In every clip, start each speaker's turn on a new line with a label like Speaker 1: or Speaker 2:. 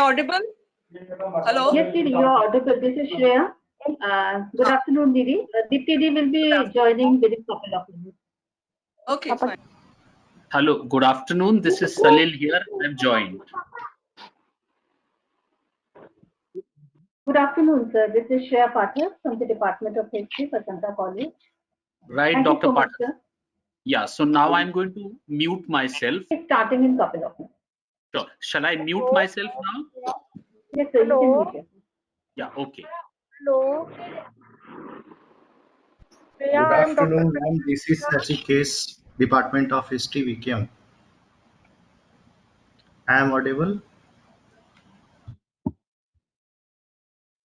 Speaker 1: audible? Hello?
Speaker 2: Yes, Didi, you're audible. This is Shreya. Good afternoon, Didi. Dipti will be joining within a couple of minutes.
Speaker 1: Okay, fine.
Speaker 3: Hello, good afternoon. This is Salil here. I've joined.
Speaker 2: Good afternoon, sir. This is Shreya Pathak from the Department of History, Vasanta College.
Speaker 3: Right,
Speaker 2: Thank
Speaker 3: Dr.
Speaker 2: you so much,
Speaker 3: Pathak.
Speaker 2: sir.
Speaker 3: Yeah, so now I'm going to mute myself.
Speaker 2: Starting in a couple of minutes.
Speaker 3: Sure. Shall I mute myself now?
Speaker 2: Yes, sir. You can meet you.
Speaker 3: Yeah, okay.
Speaker 4: Hello.
Speaker 5: Good afternoon, ma'am. This is Rashikesh, Department of History, VKM. I am audible.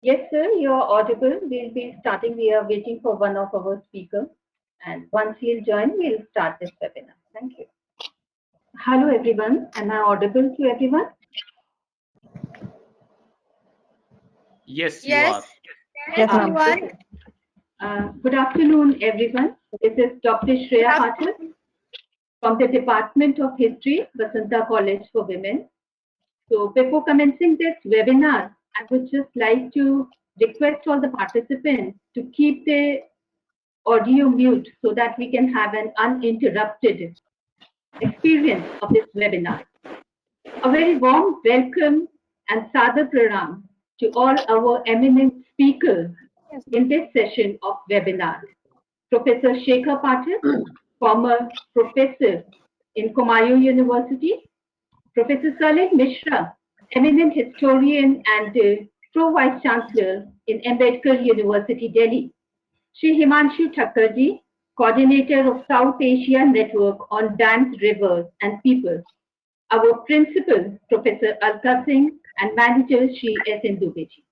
Speaker 2: Yes, sir. You're audible. We'll be starting. We are waiting for one of our speakers. And once he'll join, we'll start this webinar. Thank you. Hello, everyone. Am I audible to everyone?
Speaker 3: Yes, you
Speaker 1: Yes.
Speaker 3: are.
Speaker 2: Yes, everyone. Good afternoon, everyone. This is Dr. Shreya Pathak from the Department of History, Vasanta College for Women. So before commencing this webinar, I would just like to request all the participants to keep their audio mute so that we can have an uninterrupted experience of this webinar. A very warm welcome and Sadar Pranam to all our eminent speakers in this session of webinar. Professor Shekhar Pathak, former professor in Kumayu University, Professor Salil Mishra, eminent historian and Pro-Vice Chancellor in Ambedkar University, Delhi, Shri Himanshu Thakkarji, coordinator of South Asia Network on Dams, Rivers and People, our principal, Professor Alka Singh, and manager, Shri S.N. Dubeji.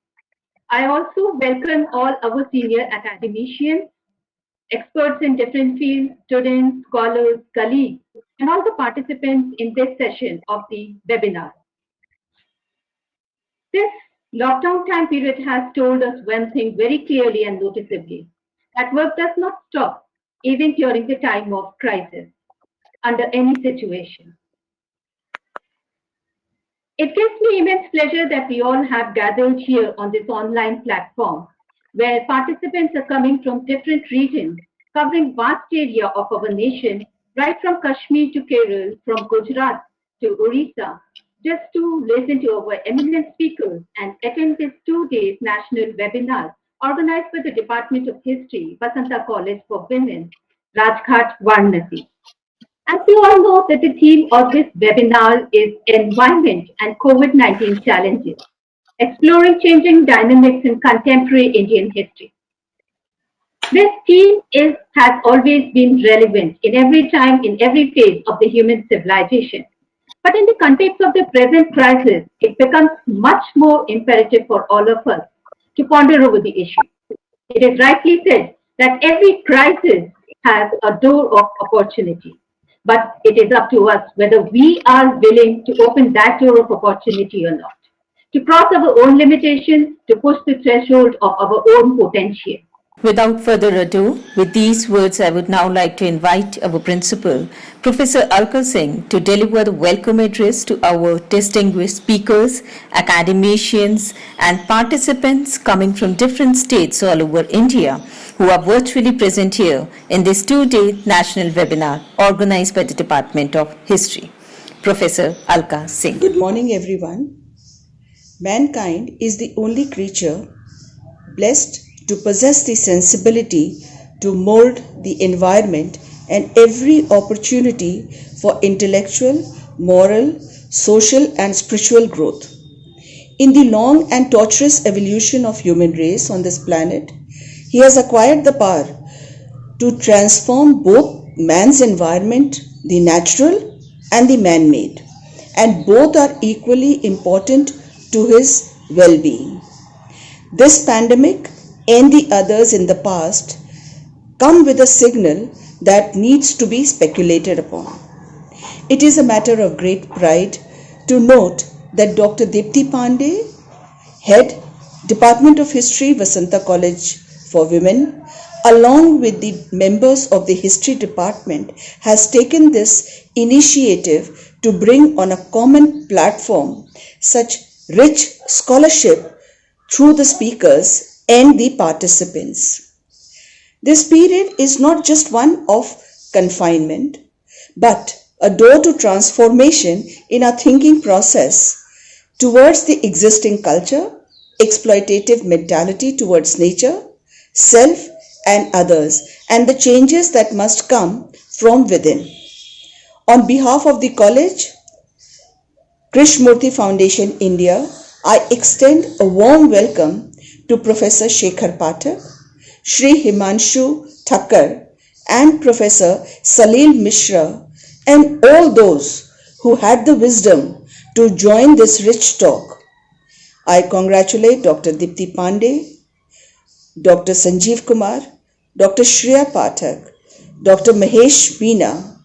Speaker 2: I also welcome all our senior academicians, experts in different fields, students, scholars, colleagues, and all the participants in this session of the webinar. This lockdown time period has told us one thing very clearly and noticeably, that work does not stop even during the time of crisis, under any situation. It gives me immense pleasure that we all have gathered here on this online platform, where participants are coming from different regions, covering vast area of our nation, right from Kashmir to Kerala, from Gujarat to Orissa, just to listen to our eminent speakers and attend this 2 days national webinar organized by the Department of History, Vasanta College for Women, Rajghat, Varanasi. As you all know, that the theme of this webinar is Environment and COVID-19 Challenges, exploring changing dynamics in contemporary Indian history. This theme has always been relevant in every time, in every phase of the human civilization. But in the context of the present crisis, it becomes much more imperative for all of us to ponder over the issue. It is rightly said that every crisis has a door of opportunity. But it is up to us whether we are willing to open that door of opportunity or not, to cross our own limitations, to push the threshold of our own potential.
Speaker 6: Without further ado, with these words, I would now like to invite our principal, Professor Alka Singh, to deliver the welcome address to our distinguished speakers, academicians, and participants coming from different states all over India who are virtually present here in this 2-day national webinar organized by the Department of History. Professor Alka Singh.
Speaker 7: Good morning, everyone. Mankind is the only creature blessed to possess the sensibility to mold the environment and every opportunity for intellectual, moral, social and spiritual growth. In the long and tortuous evolution of human race on this planet, he has acquired the power to transform both man's environment, the natural and the man-made, and both are equally important to his well-being. This pandemic and the others in the past come with a signal that needs to be speculated upon. It is a matter of great pride to note that Dr. Dipti Pandey, Head, Department of History, Vasanta College for Women, along with the members of the History Department, has taken this initiative to bring on a common platform such rich scholarship through the speakers and the participants. This period is not just one of confinement, but a door to transformation in our thinking process towards the existing culture, exploitative mentality towards nature, self and others, and the changes that must come from within. On behalf of the college, Krishnamurti Foundation India, I extend a warm welcome to Professor Shekhar Pathak, Shri Himanshu Thakkar, and Professor Salil Mishra, and all those who had the wisdom to join this rich talk. I congratulate Dr. Dipti Pandey, Dr. Sanjeev Kumar, Dr. Shreya Pathak, Dr. Mahesh Meena,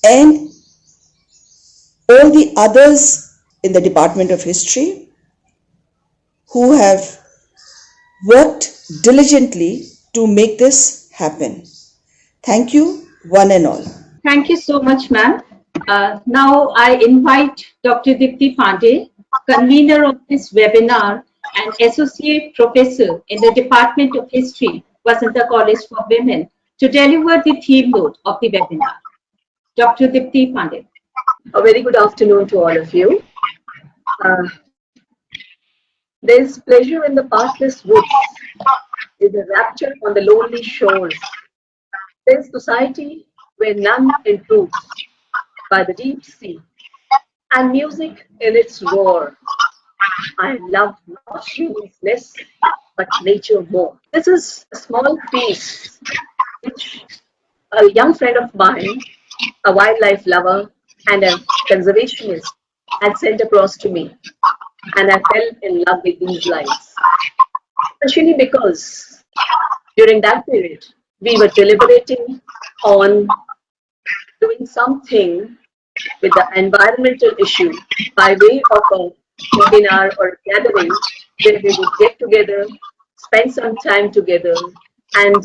Speaker 7: and all the others in the Department of History who have worked diligently to make this happen. Thank you, one and all.
Speaker 2: Thank you so much, ma'am. Now I invite Dr. Dipti Pandey, convener of this webinar and associate professor in the Department of History, Vasanta College for Women, to deliver the theme note of the webinar. Dr. Dipti Pandey.
Speaker 4: A very good afternoon to all of you. There's pleasure in the pathless woods, there's a rapture on the lonely shores. There's society where none intrudes by the deep sea, and music in its roar. I love not humans less, but nature more. This is a small piece which a young friend of mine, a wildlife lover and a conservationist, had sent across to me, and I fell in love with these lines, especially because during that period we were deliberating on doing something with the environmental issue by way of a webinar or a gathering where we would get together, spend some time together, and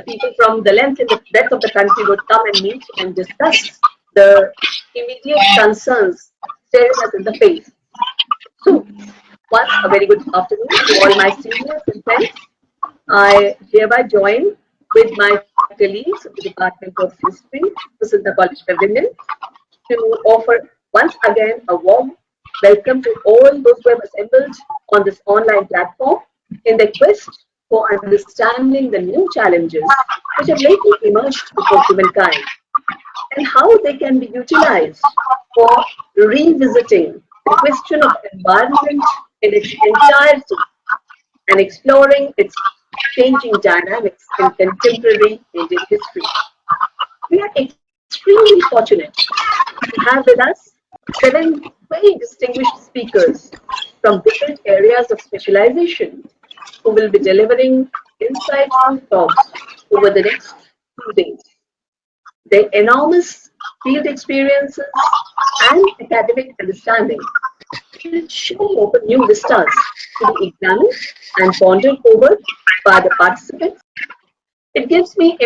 Speaker 4: people from the length and the breadth of the country would come and meet and discuss the immediate concerns staring us in the face. So, once a very good afternoon to all my seniors and friends. I hereby join with my colleagues of the Department of History, Vasanta College for Women, to offer once again a warm welcome to all those who have assembled on this online platform in the quest for understanding the new challenges which have lately emerged before humankind and how they can be utilized for revisiting the question of environment in its entirety and exploring its changing dynamics in contemporary Indian history. We are extremely fortunate to have with us 7 very distinguished speakers from different areas of specialization who will be delivering insightful talks over the next 2 days. Their enormous field experiences and academic understanding will surely open new vistas to be examined and pondered over by the participants. It gives me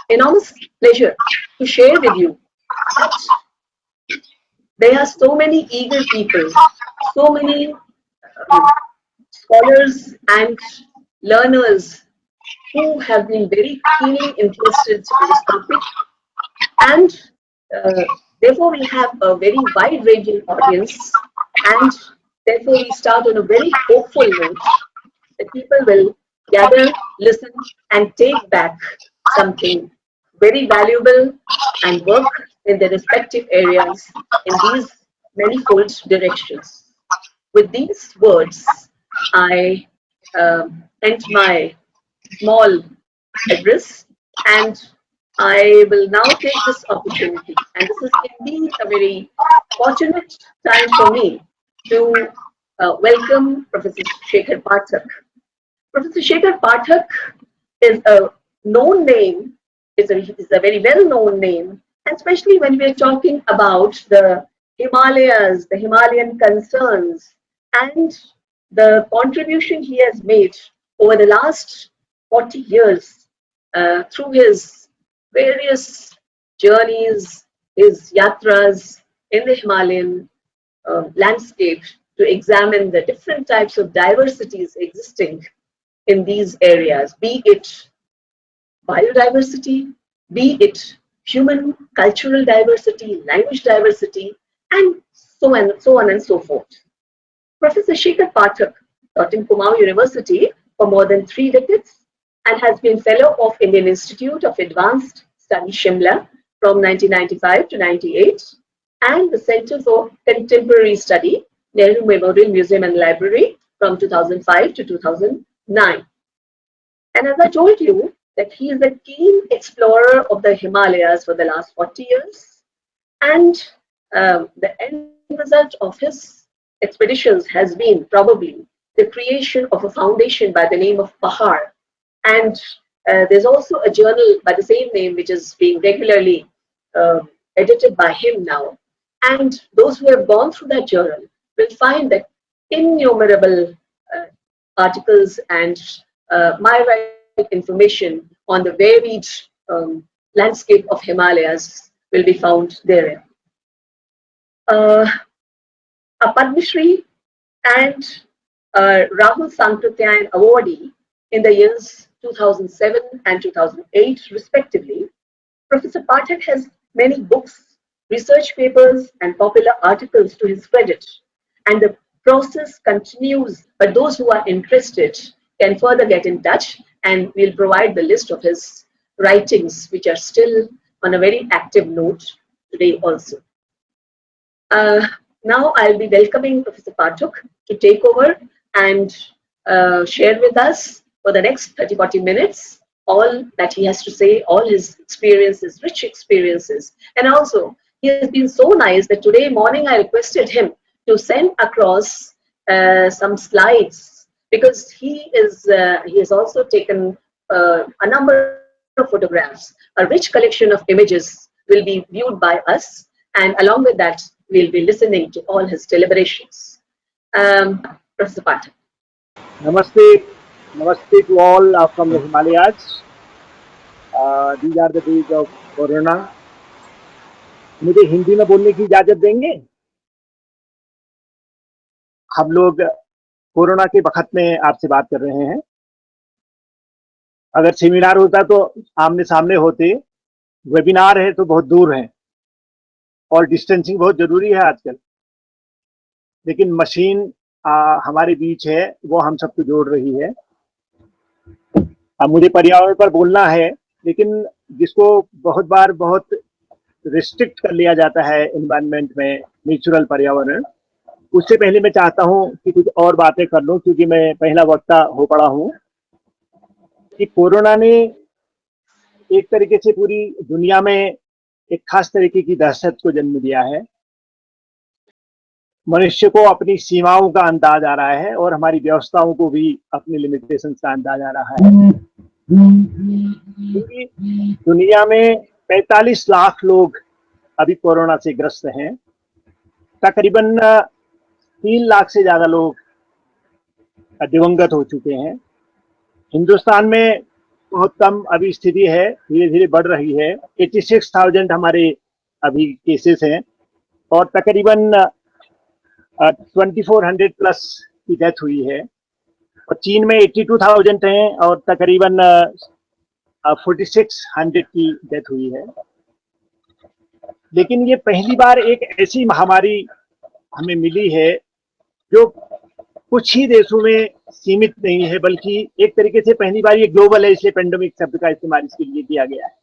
Speaker 4: enormous pleasure to share with you that there are so many eager people, so many scholars and learners who have been very keenly interested in this topic, and therefore we have a very wide-ranging audience, and therefore we start on a very hopeful note that people will gather, listen, and take back something very valuable and work in their respective areas in these manifold directions. With these words, I end my small address, and I will now take this opportunity, and this is indeed a very fortunate time for me to welcome Professor Shekhar Pathak. Professor Shekhar Pathak is a known name, is a very well-known name, especially when we are talking about the Himalayas, the Himalayan concerns, and the contribution he has made over the last 40 years through his various journeys, his yatras in the Himalayan landscape to examine the different types of diversities existing in these areas, be it biodiversity, be it human cultural diversity, language diversity, and so on and so forth. Professor Shekhar Pathak taught in Kumaon University for more than 3 decades and has been Fellow of Indian Institute of Advanced Study Shimla from 1995 to 98 and the Center for Contemporary Study, Nehru Memorial Museum and Library from 2005 to 2009. And as I told you, that he is a keen explorer of the Himalayas for the last 40 years. And the end result of his expeditions has been probably the creation of a foundation by the name of Pahar. And there's also a journal by the same name, which is being regularly edited by him now. And those who have gone through that journal will find that innumerable articles and my information on the varied landscape of Himalayas will be found therein. A Padma Shri and Rahul Sankrityayan awardee in the years 2007 and 2008 respectively, Professor Pathak has many books, research papers and popular articles to his credit, and the process continues, but those who are interested can further get in touch and we'll provide the list of his writings, which are still on a very active note today also. Now I'll be welcoming Professor Pathak to take over and share with us for the next 30-40 minutes all that he has to say, all his experiences, rich experiences. And also, he has been so nice that today morning I requested him to send across some slides, because he has also taken a number of photographs. A rich collection of images will be viewed by us, and along with that, we'll be listening to all his deliberations. Professor Pathak.
Speaker 8: Namaste, namaste to all from the Himalayas. These are the days of Corona. मुझे हिंदी में बोलने की इजाजत देंगे? हम लोग corona के वक्त में आपसे बात कर रहे हैं। अगर सेमिनार होता तो आमने सामने होते, वेबिनार है तो बहुत दूर है और डिस्टेंसिंग बहुत जरूरी है आजकल। लेकिन मशीन हमारे बीच है, वो हम सबको जोड़ रही है। अब मुझे पर्यावरण पर बोलना है, लेकिन जिसको बहुत बार बहुत रिस्ट्रिक्ट कर लिया जाता है एनवायरनमेंट में, नेचुरल पर्यावरण, उससे पहले मैं चाहता हूं कि कुछ और बातें कर लूं, क्योंकि मैं पहला वक्ता हो पड़ा हूं। कि कोरोना ने एक तरीके से पूरी दुनिया में एक खास तरीके की दहशत को जन्म दिया है। मनुष्य को अपनी सीमाओं का अंदाज आ रहा है और हमारी व्यवस्थाओं को भी अपनी लिमिटेशन का अंदाज आ रहा है। क्योंकि दुनिया में 45 लाख लोग अभी कोरोना से ग्रस्त हैं। तकरीबन 3 लाख से ज्यादा लोग दिवंगत हो चुके हैं। हिंदुस्तान में बहुत कम अभी स्थिति है, धीरे धीरे बढ़ रही है। 86,000 हमारे अभी केसेस हैं और तकरीबन 2400 प्लस की डेथ हुई है। और चीन में 82,000 हैं और तकरीबन 4600 की डेथ हुई है। लेकिन ये पहली बार एक ऐसी महामारी हमें मिली है जो कुछ ही देशों में सीमित नहीं है, बल्कि एक तरीके से पहली बार ये ग्लोबल है, इसलिए पेंडेमिक शब्द का इस्तेमाल इसके लिए किया गया है।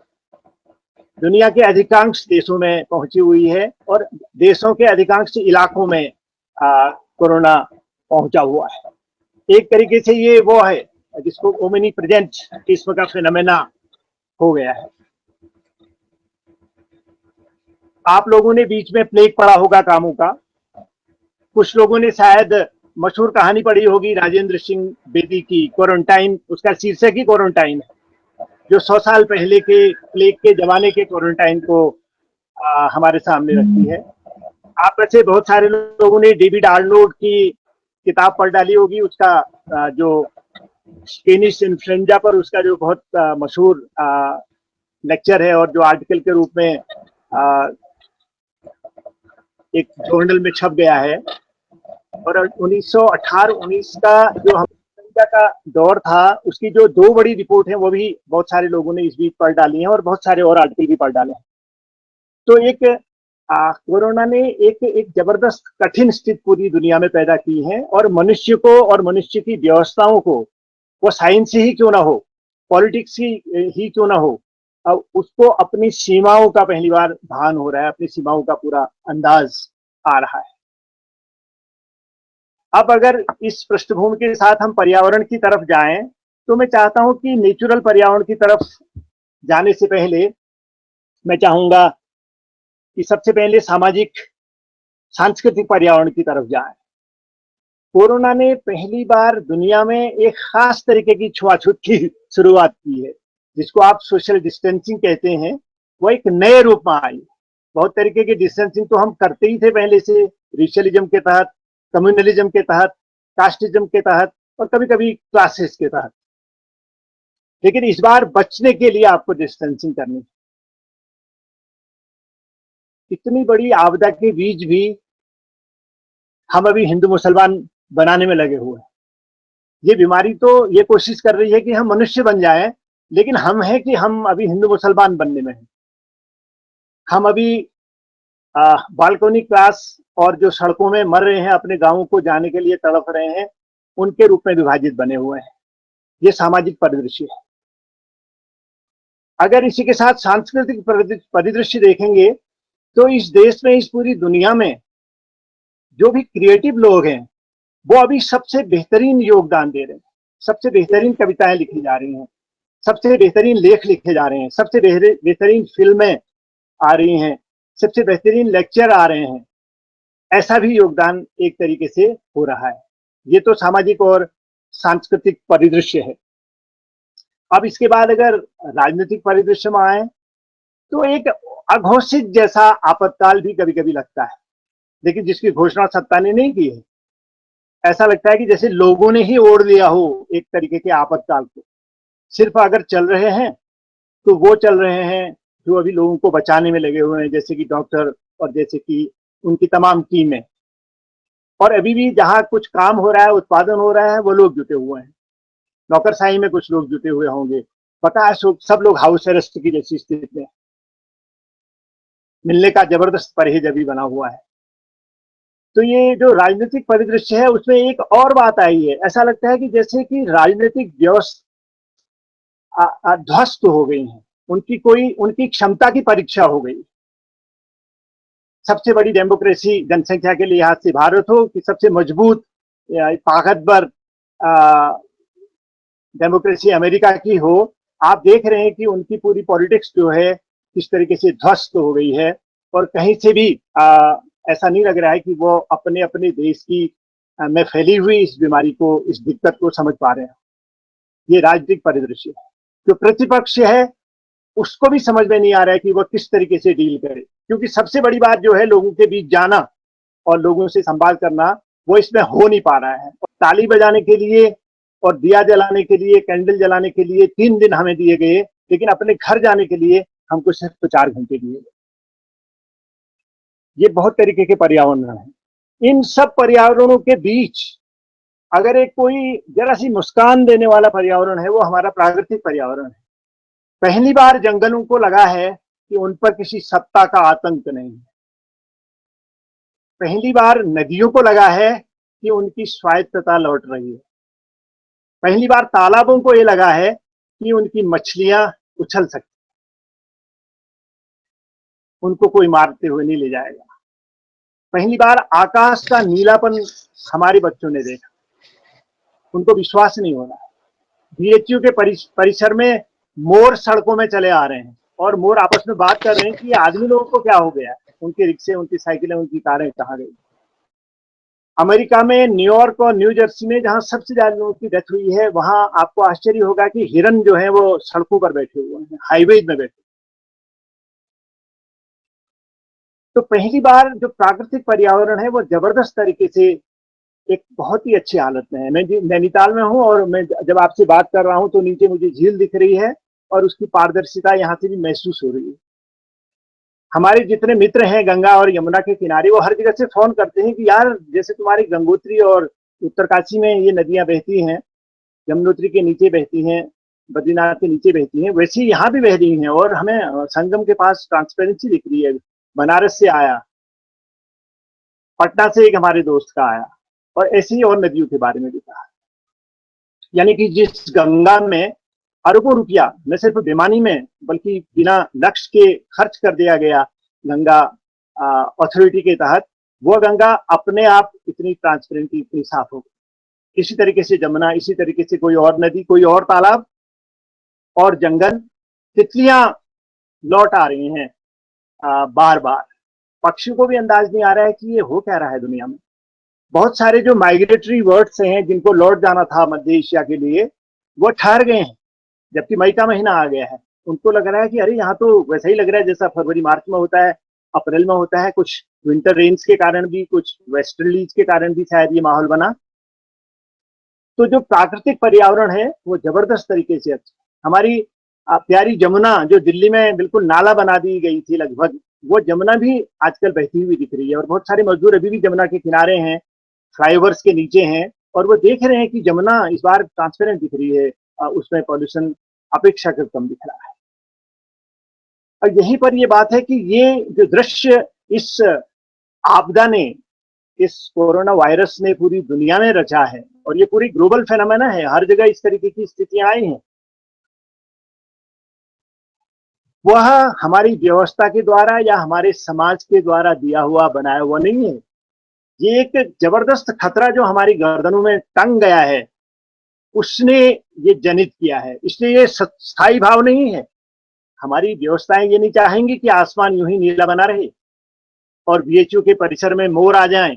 Speaker 8: दुनिया के अधिकांश देशों में पहुंची हुई है और देशों के अधिकांश इलाकों में कोरोना पहुंचा हुआ है। एक तरीके से ये वो है जिसको ओमनी प्रेजेंट किस्म का फिनोमेना हो गया है। आप लोगों ने बीच में प्लेग पढ़ा होगा कामों का, कुछ लोगों ने शायद मशहूर कहानी पढ़ी होगी राजेंद्र सिंह बेदी की क्वारंटाइन, उसका शीर्षक ही क्वारंटाइन है, जो 100 साल पहले के प्लेग के जमाने के क्वारंटाइन को हमारे सामने रखती है। आप में से बहुत सारे लोगों ने डेविड आर्नोल्ड की किताब पढ़ डाली होगी, उसका जो स्पेनिश इन्फ्लुएंजा पर उसका जो बहुत मशहूर लेक्चर है और जो आर्टिकल के रूप में एक जर्नल में छप गया है। और 1918-19 का जो हम का दौर था, उसकी जो 2 बड़ी रिपोर्ट है वो भी बहुत सारे लोगों ने इस बीच पढ़ डाली हैं और बहुत सारे और आर्टिकल भी पढ़ डाले हैं। तो एक कोरोना ने एक जबरदस्त कठिन स्थिति पूरी दुनिया में पैदा की है और मनुष्य को और मनुष्य की व्यवस्थाओं को, वो साइंस ही क्यों ना हो, पॉलिटिक्स ही क्यों ना हो, अब उसको अपनी सीमाओं का पहली बार भान हो रहा है, अपनी सीमाओं का पूरा अंदाज आ रहा है। अब अगर इस पृष्ठभूमि के साथ हम पर्यावरण की तरफ जाएं, तो मैं चाहता हूं कि नेचुरल पर्यावरण की तरफ जाने से पहले मैं चाहूंगा कि सबसे पहले सामाजिक सांस्कृतिक पर्यावरण की तरफ जाएं। कोरोना ने पहली बार दुनिया में एक खास तरीके की छुआछूत की शुरुआत की है, जिसको आप सोशल डिस्टेंसिंग कहते हैं। वो एक नए रूप में आई। बहुत तरीके की डिस्टेंसिंग तो हम करते ही थे पहले से, रेशियलिज्म के तहत, कम्युनलिज्म के तहत, कास्टिज्म के तहत और कभी कभी क्लासेस के तहत, लेकिन इस बार बचने के लिए आपको डिस्टेंसिंग करनी है। इतनी बड़ी आपदा के बीच भी हम अभी हिंदू मुसलमान बनाने में लगे हुए हैं। ये बीमारी तो ये कोशिश कर रही है कि हम मनुष्य बन जाएं, लेकिन हम है कि हम अभी हिंदू मुसलमान बनने में हैं। हम अभी बालकोनी क्लास और जो सड़कों में मर रहे हैं, अपने गांवों को जाने के लिए तड़प रहे हैं, उनके रूप में विभाजित बने हुए हैं। ये सामाजिक परिदृश्य है। अगर इसी के साथ सांस्कृतिक परिदृश्य देखेंगे, तो इस देश में, इस पूरी दुनिया में जो भी क्रिएटिव लोग हैं, वो अभी सबसे बेहतरीन योगदान दे रहे हैं। सबसे बेहतरीन कविताएं लिखी जा रही हैं, सबसे बेहतरीन लेख लिखे जा रहे हैं, सबसे बेहतरीन फिल्में आ रही हैं, सबसे बेहतरीन लेक्चर आ रहे हैं। ऐसा भी योगदान एक तरीके से हो रहा है। ये तो सामाजिक और सांस्कृतिक परिदृश्य है। अब इसके बाद अगर राजनीतिक परिदृश्य में आए, तो एक अघोषित जैसा आपातकाल भी कभी कभी लगता है, लेकिन जिसकी घोषणा सत्ता ने नहीं की है। ऐसा लगता है कि जैसे लोगों ने ही ओढ़ लिया हो एक तरीके के आपातकाल को। सिर्फ अगर चल रहे हैं तो वो चल रहे हैं जो अभी लोगों को बचाने में लगे हुए हैं, जैसे कि डॉक्टर और जैसे कि उनकी तमाम टीमें। और अभी भी जहां कुछ काम हो रहा है, उत्पादन हो रहा है, वो लोग जुटे हुए हैं। नौकरशाही में कुछ लोग जुटे हुए होंगे, पता है सब लोग हाउस अरेस्ट की जैसी स्थिति में, मिलने का जबरदस्त परहेज अभी बना हुआ है। तो ये जो राजनीतिक परिदृश्य है, उसमें एक और बात आई है। ऐसा लगता है कि जैसे कि राजनीतिक व्यवस्था ध्वस्त हो गई है, उनकी क्षमता की परीक्षा हो गई। सबसे बड़ी डेमोक्रेसी जनसंख्या के लिहाज से भारत हो कि सबसे मजबूत ताकतवर डेमोक्रेसी अमेरिका की हो, आप देख रहे हैं कि उनकी पूरी पॉलिटिक्स जो है किस तरीके से ध्वस्त हो गई है। और कहीं से भी ऐसा नहीं लग रहा है कि वो अपने अपने देश की में फैली हुई इस बीमारी को, इस दिक्कत को समझ पा रहे हैं। ये राजनीतिक परिदृश्य है। जो प्रतिपक्ष है, उसको भी समझ में नहीं आ रहा है कि वो किस तरीके से डील करे, क्योंकि सबसे बड़ी बात जो है लोगों के बीच जाना और लोगों से संवाद करना, वो इसमें हो नहीं पा रहा है। और ताली बजाने के लिए और दिया जलाने के लिए, कैंडल जलाने के लिए 3 दिन हमें दिए गए, लेकिन अपने घर जाने के लिए हमको सिर्फ 4 घंटे दिए गए। ये बहुत तरीके के पर्यावरण है। इन सब पर्यावरणों के बीच अगर एक कोई जरा सी मुस्कान देने वाला पर्यावरण है, वो हमारा प्राकृतिक पर्यावरण है। पहली बार जंगलों को लगा है कि उन पर किसी सत्ता का आतंक नहीं है। पहली बार नदियों को लगा है कि उनकी स्वायत्तता लौट रही है। पहली बार तालाबों को ये लगा है कि उनकी मछलियां उछल सकती, उनको कोई मारते हुए नहीं ले जाएगा। पहली बार आकाश का नीलापन हमारे बच्चों ने देखा, उनको विश्वास नहीं हो रहा। बीएचयू के परिसर में मोर सड़कों में चले आ रहे हैं और मोर आपस में बात कर रहे हैं कि आदमी लोगों को क्या हो गया, उनके रिक्शे, उनकी साइकिलें, उनकी कारें कहाँ गई। अमेरिका में न्यूयॉर्क और न्यू जर्सी में जहां सबसे ज्यादा लोगों की डेथ हुई है, वहां आपको आश्चर्य होगा कि हिरन जो है वो सड़कों पर बैठे हुए हैं, हाईवेज में बैठे। तो पहली बार जो प्राकृतिक पर्यावरण है वो जबरदस्त तरीके से एक बहुत ही अच्छी हालत में है। मैं नैनीताल में हूँ और मैं जब आपसे बात कर रहा हूँ तो नीचे मुझे झील दिख रही है और उसकी पारदर्शिता यहाँ से भी महसूस हो रही है। हमारे जितने मित्र हैं गंगा और यमुना के किनारे, वो हर जगह से फोन करते हैं कि यार जैसे तुम्हारी गंगोत्री और उत्तरकाशी में ये नदियां बहती हैं, यमुनोत्री के नीचे बहती हैं, बद्रीनाथ के नीचे बहती हैं, वैसे ही यहाँ भी बह रही हैं। और हमें संगम के पास ट्रांसपेरेंसी दिख रही है। बनारस से आया, पटना से एक हमारे दोस्त का आया, और ऐसी ही और नदियों के बारे में भी कहा। यानी कि जिस गंगा में अरबों रुपया न सिर्फ बेमानी में बल्कि बिना लक्ष्य के खर्च कर दिया गया गंगा अथॉरिटी के तहत, वो गंगा अपने आप इतनी ट्रांसपेरेंटली इतनी साफ हो गई। इसी तरीके से जमुना, इसी तरीके से कोई और नदी, कोई और तालाब और जंगल, तितलियां लौट आ रही हैं बार बार। पक्षियों को भी अंदाज नहीं आ रहा है कि ये हो क्या रहा है दुनिया में। बहुत सारे जो माइग्रेटरी बर्ड्स हैं जिनको लौट जाना था मध्य एशिया के लिए, वो ठहर गए हैं, जबकि मई का महीना आ गया है। उनको लग रहा है कि अरे यहाँ तो वैसा ही लग रहा है जैसा फरवरी मार्च में होता है, अप्रैल में होता है। कुछ विंटर रेन्स के कारण भी, कुछ वेस्टर्लीज के कारण भी शायद ये माहौल बना। तो जो प्राकृतिक पर्यावरण है वो जबरदस्त तरीके से हमारी प्यारी जमुना, जो दिल्ली में बिल्कुल नाला बना दी गई थी लगभग, वो जमुना भी आजकल बहती हुई दिख रही है। और बहुत सारे मजदूर अभी भी जमुना के किनारे हैं, फ्लाईओवर्स के नीचे हैं, और वो देख रहे हैं कि जमुना इस बार ट्रांसपेरेंट दिख रही है, उसमें पॉल्यूशन अपेक्षाकृत कम दिख रहा है। और यहीं पर ये बात है कि ये जो दृश्य इस आपदा ने, इस कोरोना वायरस ने पूरी दुनिया में रचा है, और ये पूरी ग्लोबल फेनोमेना है, हर जगह इस तरीके की स्थितियां आई हैं, वह हमारी व्यवस्था के द्वारा या हमारे समाज के द्वारा दिया हुआ बनाया हुआ नहीं है। ये एक जबरदस्त खतरा जो हमारी गर्दनों में टंग गया है, उसने ये जनित किया है। इसलिए ये स्थायी भाव नहीं है। हमारी व्यवस्थाएं ये नहीं चाहेंगी कि आसमान यूं ही नीला बना रहे और बीएचयू के परिसर में मोर आ जाएं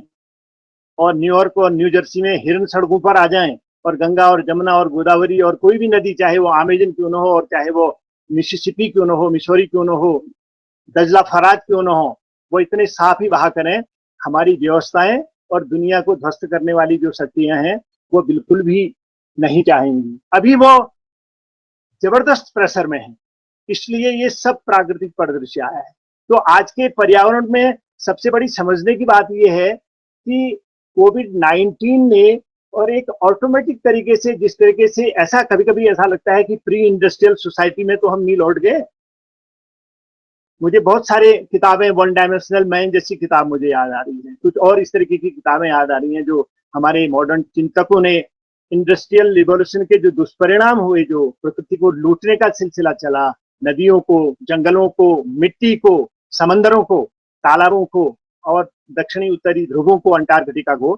Speaker 8: और न्यूयॉर्क और न्यू जर्सी में हिरन सड़कों पर आ जाएं, और गंगा और जमुना और गोदावरी और कोई भी नदी, चाहे वो अमेजन क्यों न हो और चाहे वो मिसिसिपी क्यों न हो, मिसौरी क्यों न हो, दजला फराज क्यों न हो, वो इतने साफ ही बहा करें। हमारी व्यवस्थाएं और दुनिया को ध्वस्त करने वाली जो शक्तियां हैं वो बिल्कुल भी नहीं चाहेंगी। अभी वो जबरदस्त प्रेशर में है, इसलिए ये सब प्राकृतिक परिदृश्य आया है। तो आज के पर्यावरण में सबसे बड़ी समझने की बात यह है कि कोविड-19 ने, और एक ऑटोमेटिक तरीके से, जिस तरीके से ऐसा कभी कभी ऐसा लगता है कि प्री इंडस्ट्रियल सोसाइटी में तो हम नहीं लौट गए। मुझे बहुत सारे किताबें, वन डायमेंशनल मैन जैसी किताब मुझे याद आ रही है, कुछ और इस तरीके की किताबें याद आ रही हैं जो हमारे मॉडर्न चिंतकों ने इंडस्ट्रियल रिवॉल्यूशन के जो दुष्परिणाम हुए, जो प्रकृति को लूटने का सिलसिला चला, नदियों को, जंगलों को, मिट्टी को, समंदरों को, तालाबों को और दक्षिणी उत्तरी ध्रुवों को, अंटार्कटिका को,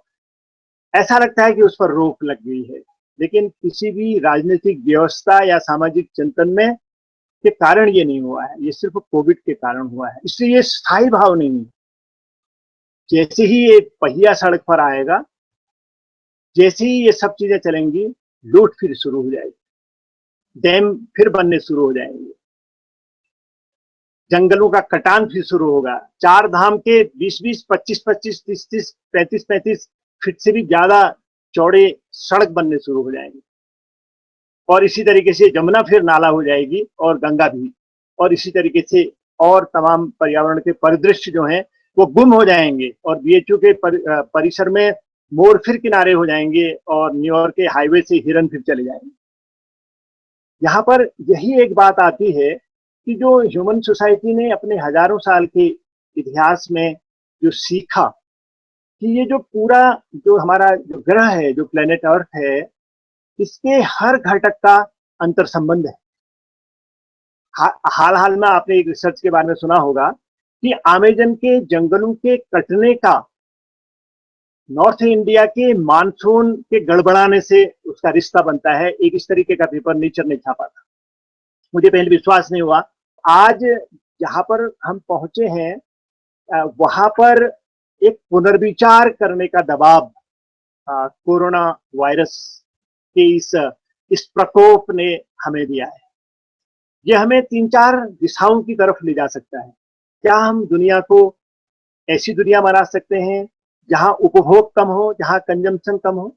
Speaker 8: ऐसा लगता है कि उस पर रोक लग गई है। लेकिन किसी भी राजनीतिक व्यवस्था या सामाजिक चिंतन में के कारण ये नहीं हुआ है, ये सिर्फ कोविड के कारण हुआ है। इसलिए ये स्थायी भाव नहीं है। जैसे ही ये पहिया सड़क पर आएगा, जैसे ही ये सब चीजें चलेंगी, लूट फिर शुरू हो जाएगी, डैम फिर बनने शुरू हो जाएंगे, जंगलों का कटान फिर शुरू होगा, चार धाम के 20-20, 25-25, 30-30, 35-35 फीट से भी ज्यादा चौड़े सड़क बनने शुरू हो जाएंगे, और इसी तरीके से जमुना फिर नाला हो जाएगी और गंगा भी, और इसी तरीके से और तमाम पर्यावरण के परिदृश्य जो हैं वो गुम हो जाएंगे, और बीएचयू के परिसर में मोर फिर किनारे हो जाएंगे, और न्यूयॉर्क के हाईवे से हिरन फिर चले जाएंगे। यहाँ पर यही एक बात आती है कि जो ह्यूमन सोसाइटी ने अपने हजारों साल के इतिहास में जो सीखा कि ये जो पूरा जो हमारा जो ग्रह है, जो प्लेनेट अर्थ है, इसके हर घटक का अंतर संबंध है। हाल में आपने एक रिसर्च के बारे में सुना होगा कि अमेजन के जंगलों के कटने का नॉर्थ इंडिया के मानसून के गड़बड़ाने से उसका रिश्ता बनता है। एक इस तरीके का पेपर नेचर ने छापा था, मुझे पहले विश्वास नहीं हुआ। आज जहां पर हम पहुंचे हैं वहां पर एक पुनर्विचार करने का दबाव कोरोना वायरस के इस प्रकोप ने हमें दिया है। यह हमें 3-4 दिशाओं की तरफ ले जा सकता है। क्या हम दुनिया को ऐसी दुनिया बना सकते हैं जहां उपभोग कम हो, जहां कंजम्पशन कम हो,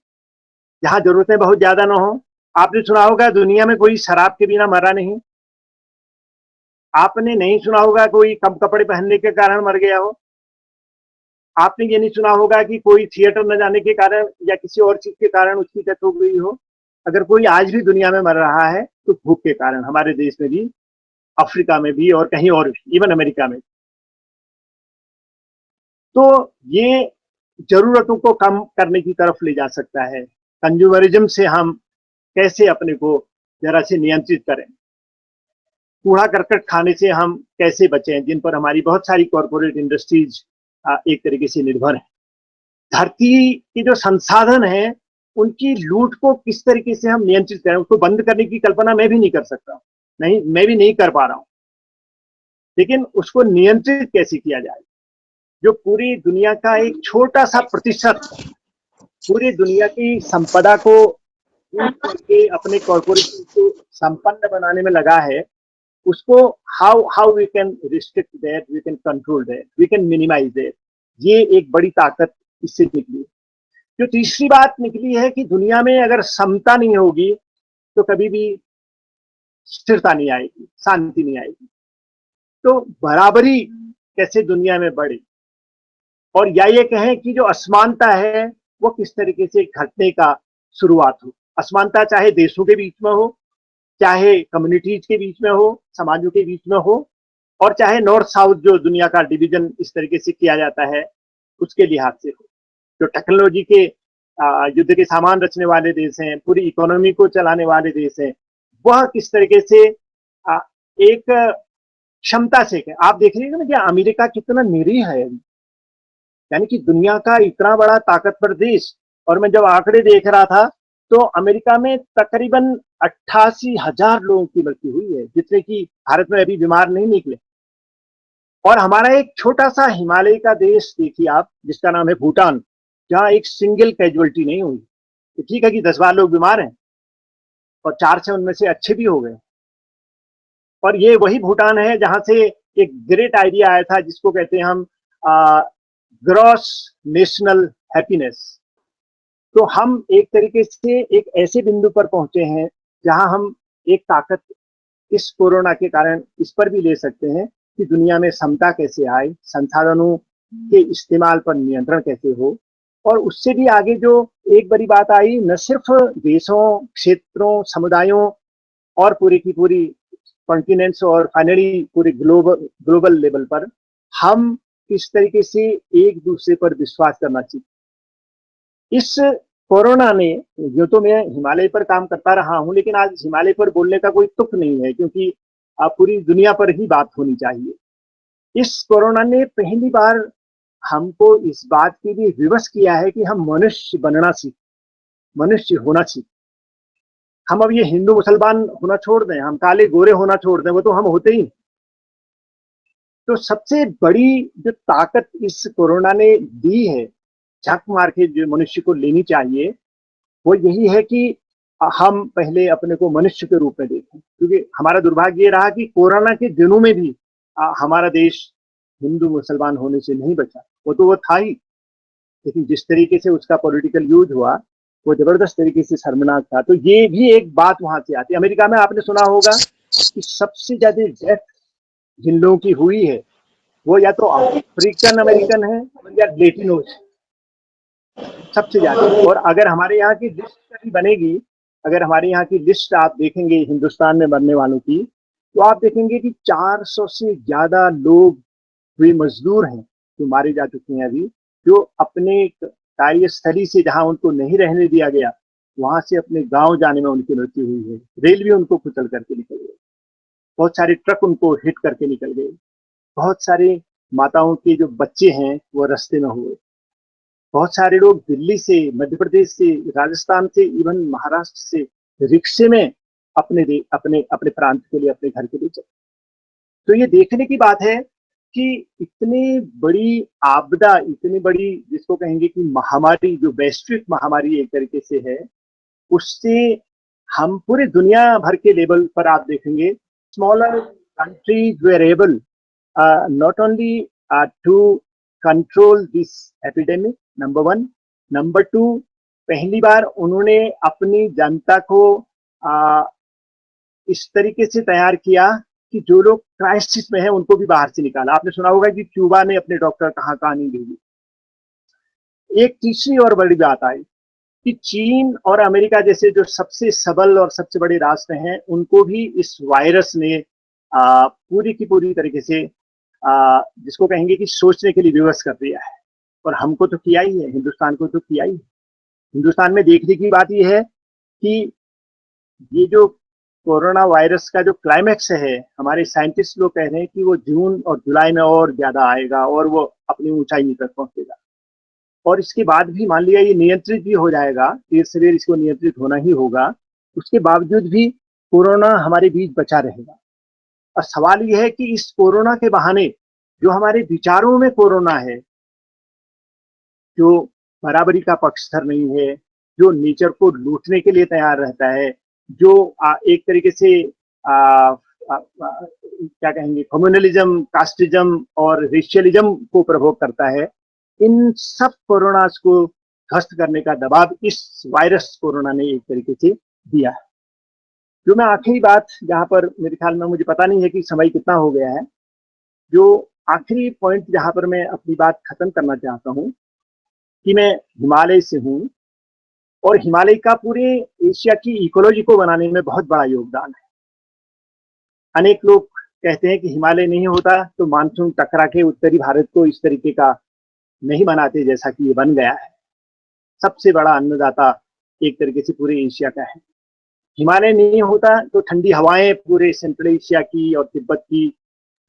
Speaker 8: जहां जरूरतें बहुत ज्यादा ना हो। आपने सुना होगा दुनिया में कोई शराब के बिना मरा नहीं, आपने नहीं सुना होगा कोई कम कपड़े पहनने के कारण मर गया हो। आपने ये नहीं सुना होगा कि कोई थिएटर न जाने के कारण या किसी और चीज के कारण उसकी डेथ हो गई हो। अगर कोई आज भी दुनिया में मर रहा है तो भूख के कारण, हमारे देश में भी, अफ्रीका में भी और कहीं और भी, इवन अमेरिका में। तो ये जरूरतों को कम करने की तरफ ले जा सकता है। कंज्यूमरिज्म से हम कैसे अपने को जरा से नियंत्रित करें, कूड़ा करकट खाने से हम कैसे बचें, जिन पर हमारी बहुत सारी कॉरपोरेट इंडस्ट्रीज एक तरीके से निर्भर है। धरती के जो संसाधन हैं उनकी लूट को किस तरीके से हम नियंत्रित करें, उसको बंद करने की कल्पना मैं भी नहीं कर सकता, नहीं, मैं भी नहीं कर पा रहा हूं। लेकिन उसको नियंत्रित कैसे किया जाए, जो पूरी दुनिया का एक छोटा सा प्रतिशत पूरी दुनिया की संपदा को करके अपने कॉर्पोरेशन को संपन्न बनाने में लगा है, उसको how we can restrict that, we can control that, we can minimise that. ये एक बड़ी ताकत इससे निकली। जो तीसरी बात निकली है कि दुनिया में अगर समता नहीं होगी तो कभी भी स्थिरता नहीं आएगी, शांति नहीं आएगी। तो बराबरी कैसे दुनिया में बढ़े, और या ये कहें कि जो असमानता है वो किस तरीके से घटने का शुरुआत हो। असमानता चाहे देशों के बीच में हो, चाहे कम्युनिटीज के बीच में हो, समाजों के बीच में हो, और चाहे नॉर्थ साउथ जो दुनिया का डिवीजन इस तरीके से किया जाता है उसके लिहाज से हो। जो टेक्नोलॉजी के युद्ध के सामान रचने वाले देश हैं, पूरी इकोनॉमी को चलाने वाले देश हैं, वह किस तरीके से एक क्षमता से, आप देख लीजिए ना कि अमेरिका कितना निरीह है, यानी कि दुनिया का इतना बड़ा ताकतवर देश। और मैं जब आंकड़े देख रहा था तो अमेरिका में तकरीबन 88,000 लोगों की मृत्यु हुई है, जितने कि भारत में अभी बीमार नहीं निकले। और हमारा एक छोटा सा हिमालय का देश देखिए आप, जिसका नाम है भूटान, जहां एक सिंगल कैजुअलिटी नहीं हुई। तो ठीक है कि 10-12 लोग बीमार हैं और 4 से उनमें से अच्छे भी हो गए। और ये वही भूटान है जहां से एक ग्रेट आइडिया आया था जिसको कहते हैं हम ग्रॉस नेशनल हैप्पीनेस। तो हम एक तरीके से एक ऐसे बिंदु पर पहुंचे हैं जहां हम एक ताकत इस कोरोना के कारण इस पर भी ले सकते हैं कि दुनिया में समता कैसे आए, संसाधनों के इस्तेमाल पर नियंत्रण कैसे हो। और उससे भी आगे जो एक बड़ी बात आई, न सिर्फ देशों, क्षेत्रों, समुदायों और पूरी की पूरी कॉन्टिनेंट्स और फाइनली पूरे ग्लोबल लेवल पर हम किस तरीके से एक दूसरे पर विश्वास करना चाहिए। इस कोरोना ने, जो तो मैं हिमालय पर काम करता रहा हूं, लेकिन आज हिमालय पर बोलने का कोई तुक नहीं है, क्योंकि पूरी दुनिया पर ही बात होनी चाहिए। इस कोरोना ने पहली बार हमको इस बात के लिए विवश किया है कि हम मनुष्य बनना सीख, मनुष्य होना सीख। हम अब ये हिंदू मुसलमान होना छोड़ दें, हम काले गोरे होना छोड़ दें, वो तो हम होते ही। तो सबसे बड़ी जो ताकत इस कोरोना ने दी है, झक मार के जो मनुष्य को लेनी चाहिए, वो यही है कि हम पहले अपने को मनुष्य के रूप में देखें। क्योंकि हमारा दुर्भाग्य ये रहा कि कोरोना के दिनों में भी हमारा देश हिंदू मुसलमान होने से नहीं बचा। वो तो वो था ही, लेकिन जिस तरीके से उसका पॉलिटिकल यूज हुआ वो जबरदस्त तरीके से शर्मनाक था। तो ये भी एक बात वहां से आती है। अमेरिका में आपने सुना होगा कि सबसे ज्यादा डेथ जिन लोगों की हुई है वो या तो अफ्रीकन अमेरिकन है या लेटिनोज, सबसे ज्यादा। और अगर हमारे यहाँ की लिस्ट कभी बनेगी, अगर हमारे यहाँ की लिस्ट आप देखेंगे हिंदुस्तान में मरने वालों की, तो आप देखेंगे कि 400 से ज्यादा लोग वे मजदूर हैं जो मारे जा चुके हैं अभी, जो अपने कार्यस्थली से जहां उनको नहीं रहने दिया गया वहां से अपने गांव जाने में उनकी मृत्यु हुई है। रेल भी उनको कुचल करके निकल गई, बहुत सारे ट्रक उनको हिट करके निकल गए, बहुत सारे माताओं के जो बच्चे हैं वो रास्ते में हुए, बहुत सारे लोग दिल्ली से, मध्य प्रदेश से, राजस्थान से, इवन महाराष्ट्र से रिक्शे में अपने प्रांत के लिए, अपने घर के लिए चले। तो ये देखने की बात है कि इतनी बड़ी आपदा, इतनी बड़ी जिसको कहेंगे कि महामारी, जो वैश्विक महामारी एक तरीके से है, उससे हम पूरे दुनिया भर के लेवल पर आप देखेंगे smaller countries were able not only to control this epidemic, number 1। Number 2, पहली बार उन्होंने अपनी जनता को इस तरीके से तैयार किया कि जो लोग क्राइसिस में हैं उनको भी बाहर से निकाला। आपने सुना होगा कि क्यूबा ने अपने डॉक्टर कहाँ कहाँ नहीं भेजे। एक तीसरी और बड़ी बात आई कि चीन और अमेरिका जैसे जो सबसे सबल और सबसे बड़े राष्ट्र हैं, उनको भी इस वायरस ने पूरी की पूरी तरीके से जिसको कहेंगे कि सोचने के लिए विवश कर दिया है। और हमको तो किया ही है, हिंदुस्तान को तो किया ही है। हिंदुस्तान में देखने की बात यह है कि ये जो कोरोना वायरस का जो क्लाइमैक्स है, हमारे साइंटिस्ट लोग कह रहे हैं कि वो जून और जुलाई में और ज्यादा आएगा और वो अपनी ऊंचाई तक पहुंचेगा। और इसके बाद भी मान लिया ये नियंत्रित भी हो जाएगा, देर सवेर इसको नियंत्रित होना ही होगा, उसके बावजूद भी कोरोना हमारे बीच बचा रहेगा। और सवाल यह है कि इस कोरोना के बहाने जो हमारे विचारों में कोरोना है, जो बराबरी का पक्षधर नहीं है, जो नेचर को लूटने के लिए तैयार रहता है, जो एक तरीके से क्या कहेंगे कम्युनलिज्म, कास्टिज्म और रेशियलिज्म को प्रभोग करता है, इन सब कोरोना को ध्वस्त करने का दबाव इस वायरस कोरोना ने एक तरीके से दिया है। जो मैं आखिरी बात, जहां पर मेरे ख्याल में, मुझे पता नहीं है कि समय कितना हो गया है, जो आखिरी पॉइंट जहां पर मैं अपनी बात खत्म करना चाहता हूं कि मैं हिमालय से हूं और हिमालय का पूरे एशिया की इकोलॉजी को बनाने में बहुत बड़ा योगदान है। अनेक लोग कहते हैं कि हिमालय नहीं होता तो मानसून टकरा के उत्तरी भारत को इस तरीके का नहीं बनाते जैसा कि ये बन गया है। सबसे बड़ा अन्नदाता एक तरीके से पूरे एशिया का है। हिमालय नहीं होता तो ठंडी हवाएं पूरे सेंट्रल एशिया की और तिब्बत की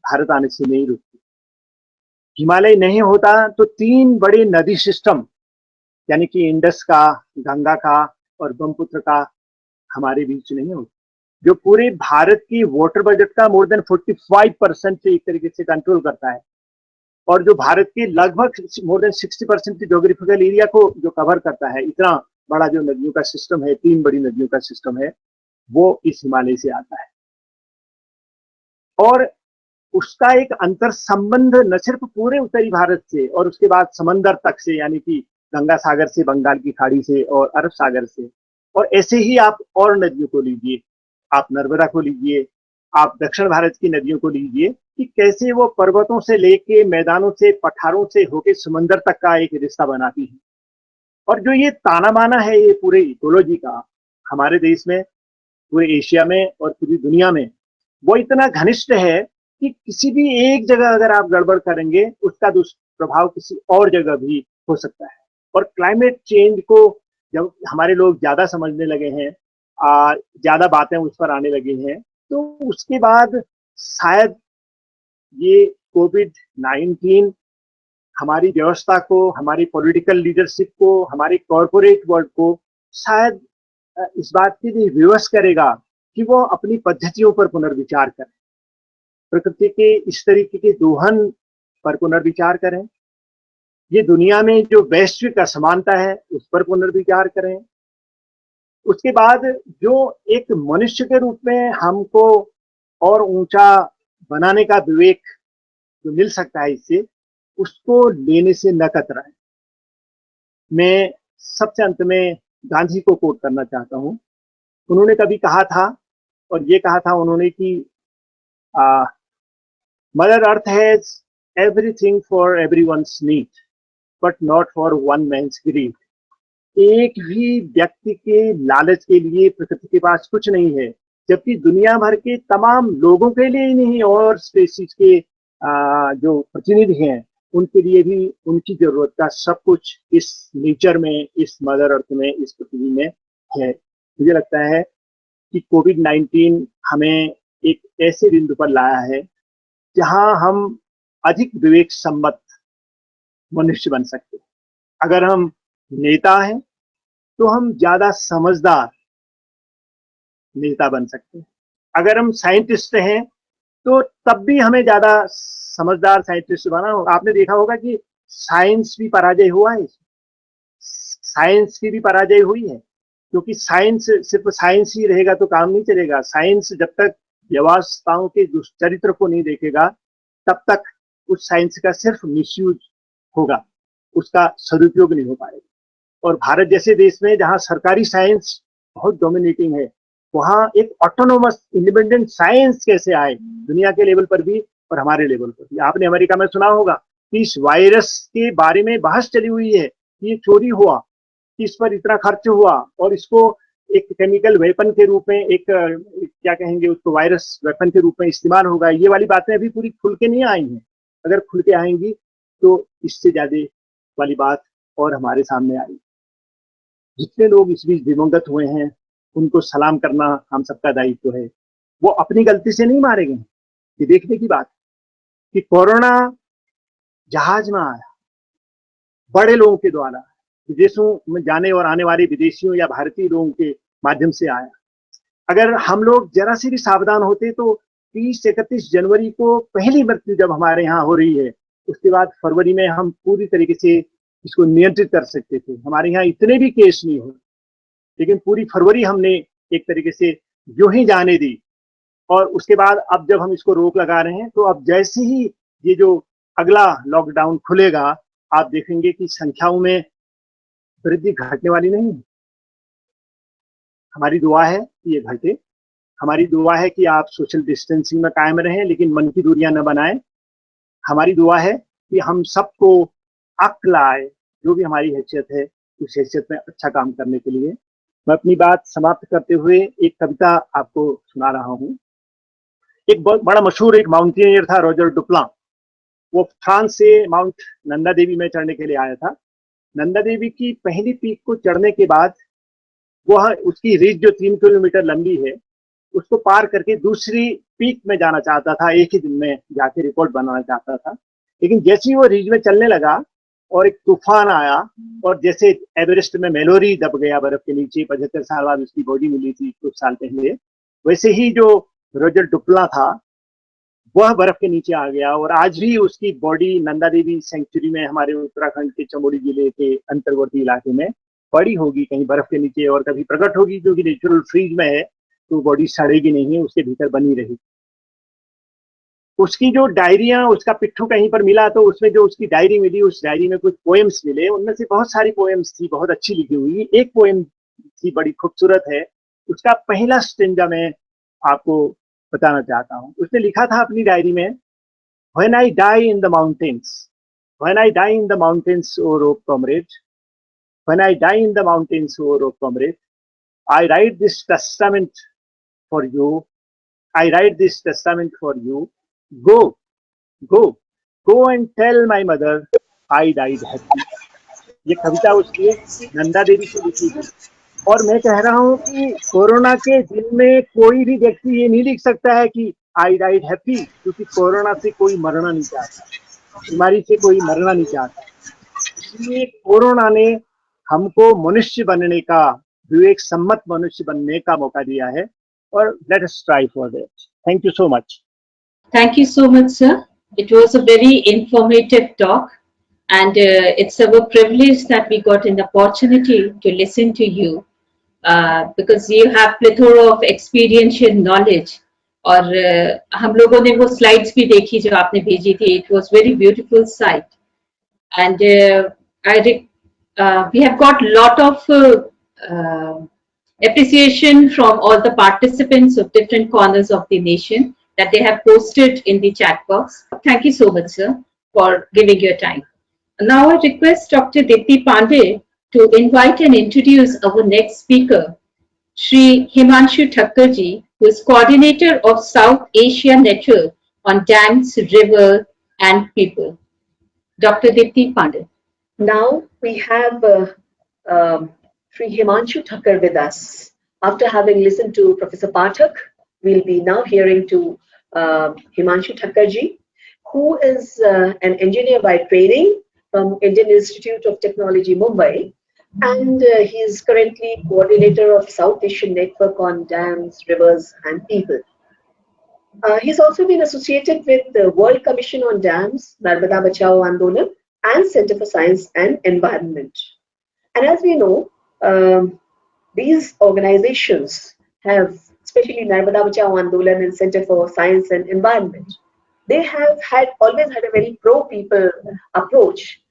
Speaker 8: भारत आने से नहीं रुकती। हिमालय नहीं होता तो 3 बड़े नदी सिस्टम यानी कि इंडस का, गंगा का और ब्रह्मपुत्र का हमारे बीच नहीं होता, जो पूरे भारत की वाटर बजट का मोर देन 45% से एक तरीके से कंट्रोल करता है और जो भारत के लगभग मोर देन 60% की ज्योग्राफिकल एरिया को जो कवर करता है। इतना बड़ा जो नदियों का सिस्टम है, 3 बड़ी नदियों का सिस्टम है, वो इस हिमालय से आता है। और उसका एक अंतर संबंध न सिर्फ पूरे उत्तरी भारत से और उसके बाद समंदर तक से, यानी कि गंगा सागर से, बंगाल की खाड़ी से और अरब सागर से, और ऐसे ही आप और नदियों को लीजिए, आप नर्मदा को लीजिए, आप दक्षिण भारत की नदियों को लीजिए कि कैसे वो पर्वतों से लेके मैदानों से, पठारों से होके समंदर तक का एक रिश्ता बनाती है। और जो ये ताना बाना है ये पूरे इकोलॉजी का हमारे देश में, पूरे एशिया में और पूरी दुनिया में, वो इतना घनिष्ठ है कि किसी भी एक जगह अगर आप गड़बड़ करेंगे उसका दुष्प्रभाव किसी और जगह भी हो सकता है। और क्लाइमेट चेंज को जब हमारे लोग ज्यादा समझने लगे हैं, ज्यादा बातें उस पर आने लगी हैं, तो उसके बाद शायद ये कोविड-19 हमारी व्यवस्था को, हमारी पॉलिटिकल लीडरशिप को, हमारी कॉरपोरेट वर्ल्ड को शायद इस बात के लिए विवश करेगा कि वो अपनी पद्धतियों पर पुनर्विचार करें, प्रकृति के इस तरीके के दोहन पर पुनर्विचार करें, ये दुनिया में जो वैश्विक असमानता है उस पर पुनर्विचार करें। उसके बाद जो एक मनुष्य के रूप में हमको और ऊंचा बनाने का विवेक जो मिल सकता है इससे, उसको लेने से न कतराएं। मैं सबसे अंत में गांधी को कोट करना चाहता हूं। उन्होंने कभी कहा था, और ये कहा था उन्होंने कि mother earth has everything for everyone's need but not for one man's greed. एक भी व्यक्ति के लालच के लिए प्रकृति के पास कुछ नहीं है, जबकि दुनिया भर के तमाम लोगों के लिए ही नहीं और स्पेसीज के जो प्रतिनिधि हैं उनके लिए भी उनकी जरूरत का सब कुछ इस नेचर में, इस मदर अर्थ में, इस पृथ्वी में है। मुझे लगता है कि कोविड-19 हमें एक ऐसे बिंदु पर लाया है जहां हम अधिक विवेक सम्मत मनुष्य बन सकते हैं। अगर हम नेता हैं तो हम ज्यादा समझदार नेता बन सकते हैं। अगर हम साइंटिस्ट हैं तो तब भी हमें ज्यादा समझदार साइंटिस्ट बना होगा। आपने देखा होगा कि साइंस भी पराजय हुआ है, साइंस की भी पराजय हुई है, क्योंकि साइंस सिर्फ साइंस ही रहेगा तो काम नहीं चलेगा। साइंस जब तक व्यवस्थाओं के दुष्चरित्र को नहीं देखेगा तब तक उस साइंस का सिर्फ मिसयूज होगा, उसका सदुपयोग नहीं हो पाएगा। और भारत जैसे देश में जहां सरकारी साइंस बहुत डोमिनेटिंग है, वहाँ एक ऑटोनोमस इंडिपेंडेंट साइंस कैसे आए दुनिया के लेवल पर भी और हमारे लेवल पर भी। आपने अमेरिका में सुना होगा कि इस वायरस के बारे में बहस चली हुई है कि ये चोरी हुआ, कि इस पर इतना खर्च हुआ और इसको एक केमिकल वेपन के रूप में, एक क्या कहेंगे उसको, वायरस वेपन के रूप में इस्तेमाल होगा। ये वाली बातें अभी पूरी खुल के नहीं आई हैं। अगर खुल के आएंगी तो इससे ज्यादा वाली बात और हमारे सामने आई। जितने लोग इस बीच दिवंगत हुए हैं उनको सलाम करना हम सबका दायित्व है। वो अपनी गलती से नहीं मारे गए। ये देखने की बात कि कोरोना जहाज में आया, बड़े लोगों के द्वारा, विदेशों में जाने और आने वाले विदेशियों या भारतीय लोगों के माध्यम से आया। अगर हम लोग जरा से भी सावधान होते तो 30-31 जनवरी को पहली मृत्यु जब हमारे यहाँ हो रही है, उसके बाद फरवरी में हम पूरी तरीके से इसको नियंत्रित कर सकते थे। हमारे यहाँ इतने भी केस नहीं हुए, लेकिन पूरी फरवरी हमने एक तरीके से यूं ही जाने दी। और उसके बाद अब जब हम इसको रोक लगा रहे हैं, तो अब जैसे ही ये जो अगला लॉकडाउन खुलेगा, आप देखेंगे कि संख्याओं में वृद्धि घटने वाली नहीं है। हमारी दुआ है कि ये घटे। हमारी दुआ है कि आप सोशल डिस्टेंसिंग में कायम रहें, लेकिन मन की दूरियां न बनाएं। हमारी दुआ है कि हम सबको अक्ल आए, जो भी हमारी हैसियत है उस हैसियत में अच्छा काम करने के लिए। मैं अपनी बात समाप्त करते हुए एक कविता आपको सुना रहा हूँ। एक बहुत बड़ा मशहूर एक माउंटेनियर था, रॉजर डुप्लां। वो फ्रांस से माउंट नंदा देवी में चढ़ने के लिए आया था। नंदा देवी की पहली पीक को चढ़ने के बाद वह उसकी रिज जो 3 किलोमीटर लंबी है, उसको पार करके दूसरी पीक में जाना चाहता था। एक ही दिन में जाके रिकॉर्ड बनाना चाहता था। लेकिन जैसे ही वो रिज में चलने लगा और एक तूफान आया, और जैसे एवरेस्ट में मेलोरी दब गया बर्फ के नीचे, 75 साल बाद उसकी बॉडी मिली थी कुछ साल पहले, वैसे ही जो रॉजर डुप्लां था वह बर्फ के नीचे आ गया। और आज भी उसकी बॉडी नंदा देवी सेंचुरी में, हमारे उत्तराखंड के चमोली जिले के अंतर्वर्ती इलाके में पड़ी होगी कहीं बर्फ के नीचे, और कभी प्रकट होगी, क्योंकि नेचुरल फ्रीज में है तो बॉडी सड़ेगी नहीं, उसके भीतर बनी रहेगी। उसकी जो डायरियां, उसका पिट्ठू कहीं पर मिला तो उसमें जो उसकी डायरी मिली, उस डायरी में कुछ पोएम्स मिले। उनमें से बहुत सारी पोएम्स थी बहुत अच्छी लिखी हुई। एक पोएम थी बड़ी खूबसूरत है, उसका पहला स्टेंजा मैं आपको बताना चाहता हूँ। उसने लिखा था अपनी डायरी में, When I die in the mountains, when I die in the mountains, O rope comrade, when I die in the mountains, O rope comrade, I write this testament for you, I write this testament for you, go, go, go and tell my mother I died happy. ये कविता उसने नंदा देवी से लिखी थी। और मैं कह रहा हूँ कि कोरोना के दिन में कोई भी व्यक्ति ये नहीं लिख सकता है कि आई डाइड हैप्पी, क्योंकि कोरोना से कोई मरना नहीं चाहता, बीमारी से कोई मरना नहीं चाहता। इसलिए कोरोना ने हमको मनुष्य बनने का, विवेक सम्मत मनुष्य बनने का मौका दिया है, और let us try for that. Thank you so much.
Speaker 2: Thank you so much, sir. It was a very informative talk, and it's our privilege that we got an opportunity to listen to you because you have plethora of experiential knowledge. और हम लोगों ने वो slides भी देखी जो आपने भेजी थी. It was very beautiful sight, and we have got lot of appreciation from all the participants of different corners of the nation that they have posted in the chat box. Thank you so much, sir, for giving your time. Now I request Dr. Dipti Pandey to invite and introduce our next speaker, Shri Himanshu Thakkarji, who is coordinator of South Asia Network on Dams, River and People. Dr. Dipti Pandey.
Speaker 4: Now we have Sri Himanshu Thakkar with us. After having listened to Professor Pathak, we'll be now hearing to Himanshu Thakkarji, who is an engineer by training from Indian Institute of Technology, Mumbai, and he is currently coordinator of South Asian Network on Dams, Rivers and People. He's also been associated with the World Commission on Dams, Narmada Bachao Andolan, and Center for Science and Environment. And as we know, these organizations have, especially Narmada Bachao Andolan and Center for Science and Environment, they have always had a very pro-people approach,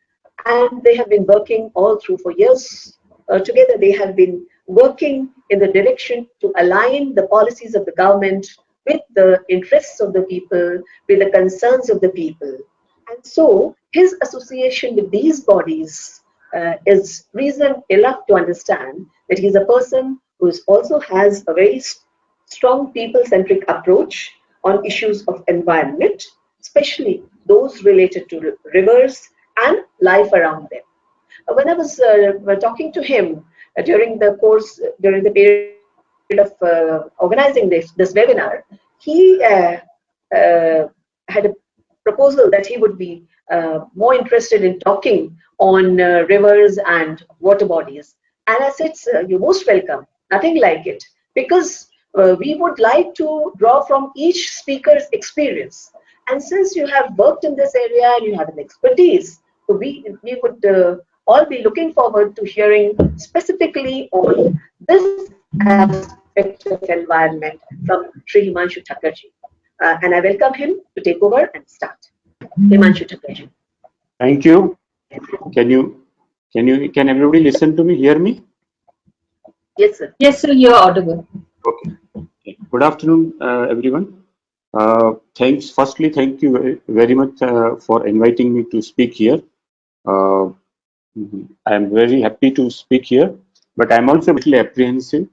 Speaker 4: and they have been working all through for years. Together they have been working in the direction to align the policies of the government with the interests of the people, with the concerns of the people. And so his association with these bodies is reason enough to understand that he's a person who also has a very strong people-centric approach on issues of environment, especially those related to rivers and life around them. When I was talking to him during the period of organizing this webinar, he had a proposal that he would be more interested in talking on rivers and water bodies. And I said, sir, you're most welcome, nothing like it, because we would like to draw from each speaker's experience. And since you have worked in this area and you have an expertise, so we would all be looking forward to hearing specifically on this aspect of environment from Sri Himanshu Thakurji. And I welcome him to take over and start. Himanshu Thakurji.
Speaker 9: Thank you. Can everybody listen to me, hear me?
Speaker 4: Yes, sir.
Speaker 2: Yes, sir, you're audible.
Speaker 9: Okay. Good afternoon, everyone. Firstly, thank you very much for inviting me to speak here. I am very happy to speak here, but I'm also a little apprehensive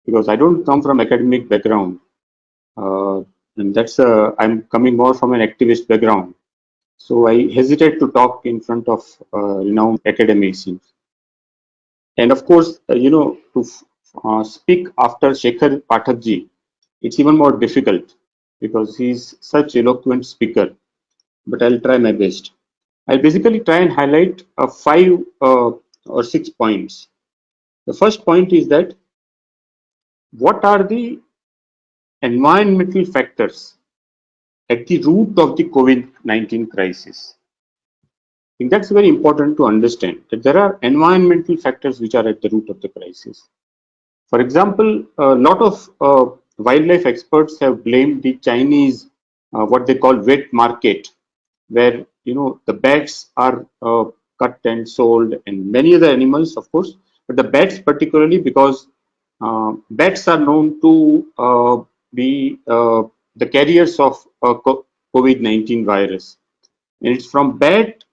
Speaker 9: because I don't come from academic background, and that's I'm coming more from an activist background. So I hesitate to talk in front of renowned academicians. And of course, to speak after Shekhar Pathak ji, it's even more difficult because he's such eloquent speaker. But I'll try my best. I'll basically try and highlight 5 or 6 points. The first point is that what are the environmental factors at the root of the COVID-19 crisis? I think that's very important to understand that there are environmental factors which are at the root of the crisis. For example, a lot of wildlife experts have blamed the Chinese, what they call wet market, where the bats are cut and sold, and many other animals, of course, but the bats particularly because bats are known to be the carriers of COVID-19 virus, and it's from bat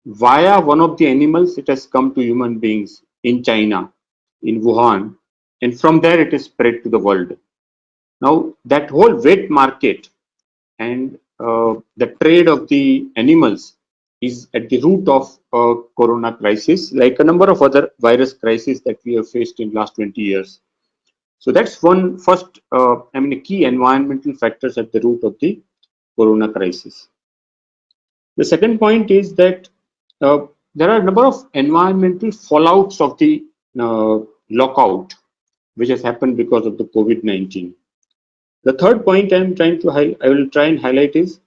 Speaker 9: via one of the animals it has come to human beings in China, in Wuhan, and from there it is spread to the world. Now that whole wet market and the trade of the animals is at the root of corona crisis, like a number of other virus crises that we have faced in last 20 years. So that's one first, key environmental factors at the root of the corona crisis. The second point is that there are a number of environmental fallouts of the lockout, which has happened because of the COVID-19. The third point I will try and highlight is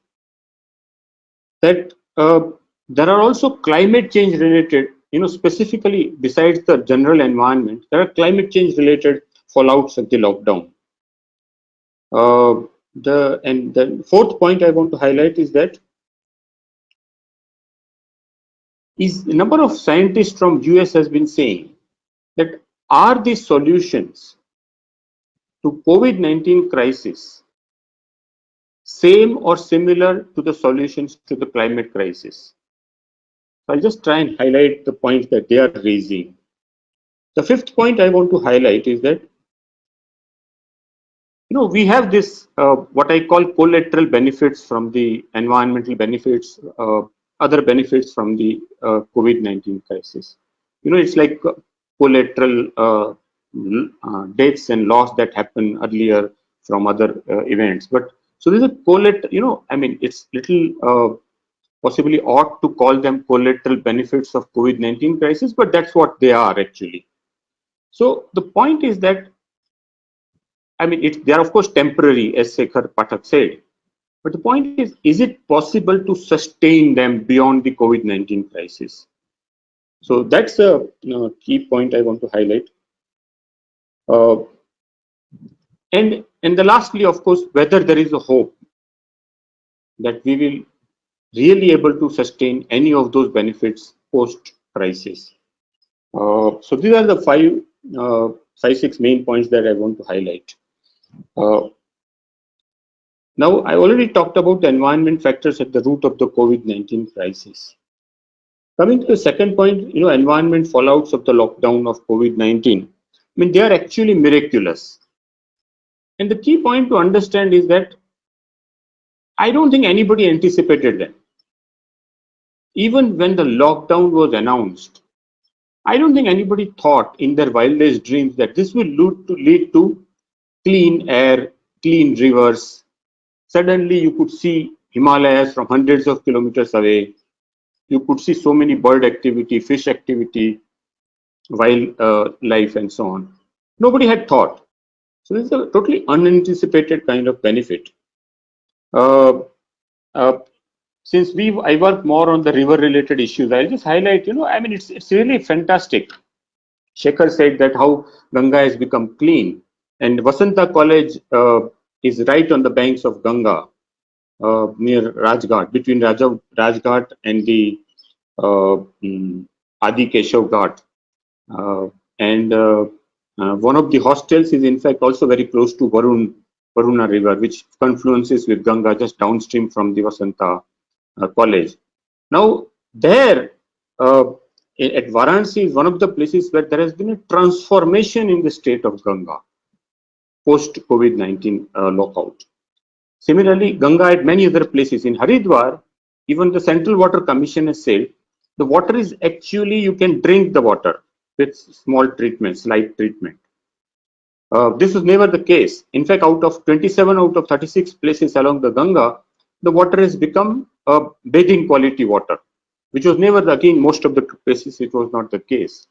Speaker 9: that there are also climate change related, specifically besides the general environment, there are climate change related fallouts of the lockdown. The fourth point I want to highlight is that a number of scientists from US has been saying that are the solutions to COVID-19 crisis same or similar to the solutions to the climate crisis? I'll just try and highlight the points that they are raising. The fifth point I want to highlight is that we have this what I call collateral benefits from the environmental benefits, other benefits from the COVID-19 crisis. It's like collateral deaths and loss that happened earlier from other events. But so there's a collateral, it's little possibly ought to call them collateral benefits of COVID-19 crisis, but that's what they are actually. So the point is that, they are of course temporary, as Shekhar Pathak said, but the point is it possible to sustain them beyond the COVID-19 crisis? So that's a key point I want to highlight. And the lastly, of course, whether there is a hope that we will really able to sustain any of those benefits post crisis. So these are the 5 5-6 main points that I want to highlight. Now, I already talked about the environment factors at the root of the COVID-19 crisis. Coming to the second point, environment fallouts of the lockdown of COVID-19. I mean, they are actually miraculous. And the key point to understand is that I don't think anybody anticipated them. Even when the lockdown was announced, I don't think anybody thought in their wildest dreams that this will lead to clean air, clean rivers. Suddenly you could see Himalayas from hundreds of kilometers away. You could see so many bird activity, fish activity, wildlife, and so on. Nobody had thought. So this is a totally unanticipated kind of benefit. Since I work more on the river-related issues, I'll just highlight. I mean, it's really fantastic. Shekhar said that how Ganga has become clean, and Vasanta College is right on the banks of Ganga, near Rajghat, between Rajghat and the Adi Keshav Ghat. One of the hostels is in fact also very close to Varuna River, which confluences with Ganga just downstream from the Vasanta College. Now, there at Varanasi is one of the places where there has been a transformation in the state of Ganga post COVID-19 lockout. Similarly, Ganga at many other places in Haridwar, even the Central Water Commission has said the water is actually, you can drink the water with small treatments, light treatment. This was never the case. In fact, out of 27 out of 36 places along the Ganga, the water has become bathing quality water, which was never, again, most of the places it was not the case.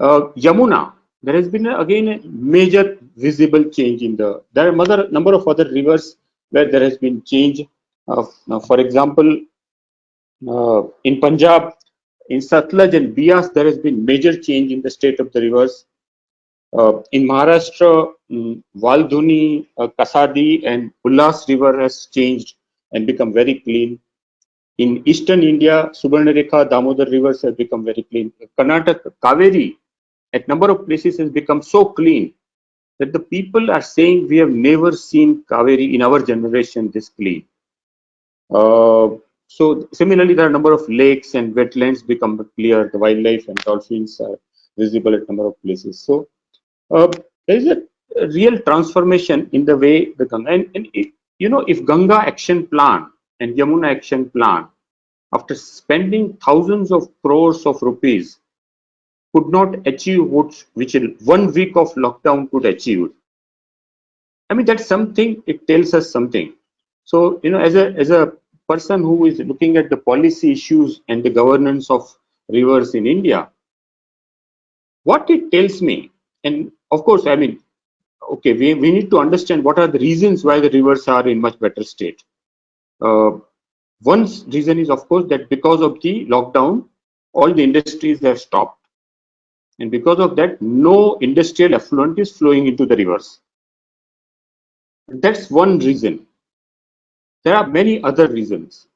Speaker 9: Yamuna, there has been again a major visible change in there are a number of other rivers where there has been change. For example, in Punjab, in Satluj and Bias, there has been major change in the state of the rivers. In Maharashtra, Valdhuni, Kasadi and Ullas river has changed and become very clean. In eastern India, Subarnarekha, Damodar rivers have become very clean. Karnataka, Kaveri, at number of places has become so clean that the people are saying we have never seen Kaveri in our generation this clean. So similarly, there are a number of lakes and wetlands become clear. The wildlife and dolphins are visible at a number of places. So there is a real transformation in the way the Ganga, and if Ganga Action Plan and Yamuna Action Plan, after spending thousands of crores of rupees, could not achieve which in 1 week of lockdown could achieve. I mean, that's something, it tells us something. So, as a person who is looking at the policy issues and the governance of rivers in India, what it tells me, and of course, I mean, okay, we need to understand what are the reasons why the rivers are in much better state. One reason is, of course, that because of the lockdown, all the industries have stopped. And because of that, no industrial effluent is flowing into the rivers. That's one reason. There are many other reasons.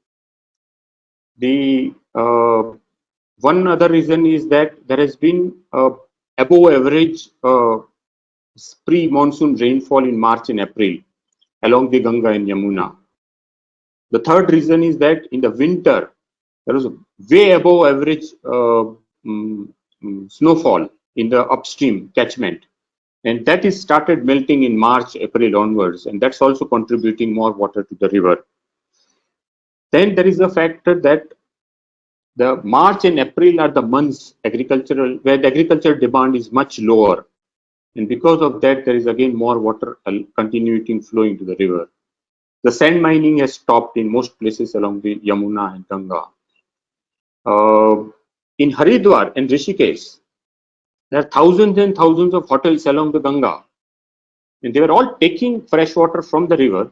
Speaker 9: The one other reason is that there has been above average pre-monsoon rainfall in March and April along the Ganga and Yamuna. The third reason is that in the winter, there was a way above average snowfall in the upstream catchment. And that is started melting in March, April onwards. And that's also contributing more water to the river. Then there is a factor that the March and April are the months agricultural, where the agricultural demand is much lower. And because of that, there is again more water continuing flowing to the river. The sand mining has stopped in most places along the Yamuna and Ganga. In Haridwar and Rishikesh, there are thousands and thousands of hotels along the Ganga. And they were all taking fresh water from the river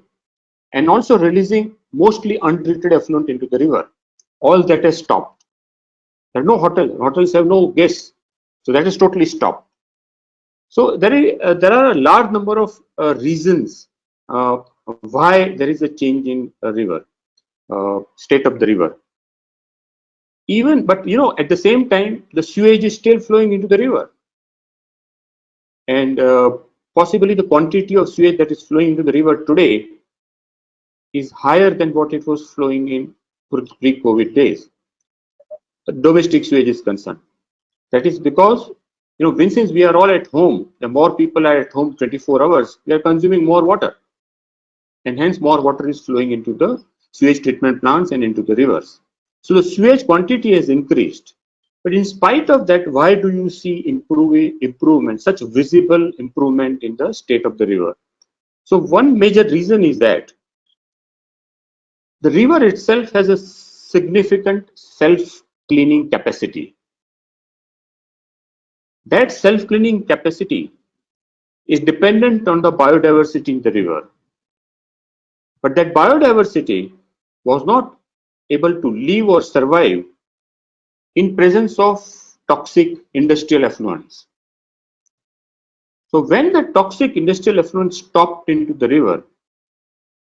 Speaker 9: and also releasing mostly untreated effluent into the river. All that has stopped. There are no hotels. Hotels have no guests. So that is totally stopped. So there are a large number of reasons why there is a change in the river, state of the river. But at the same time, the sewage is still flowing into the river. and possibly the quantity of sewage that is flowing into the river today is higher than what it was flowing in pre-COVID days. Domestic sewage is concerned. That is because, since we are all at home, the more people are at home 24 hours, we are consuming more water. And hence more water is flowing into the sewage treatment plants and into the rivers. So the sewage quantity has increased. But in spite of that, why do you see improvement, such visible improvement in the state of the river? So one major reason is that the river itself has a significant self-cleaning capacity. That self-cleaning capacity is dependent on the biodiversity in the river. But that biodiversity was not able to live or survive in presence of toxic industrial effluents. So when the toxic industrial effluent stopped into the river,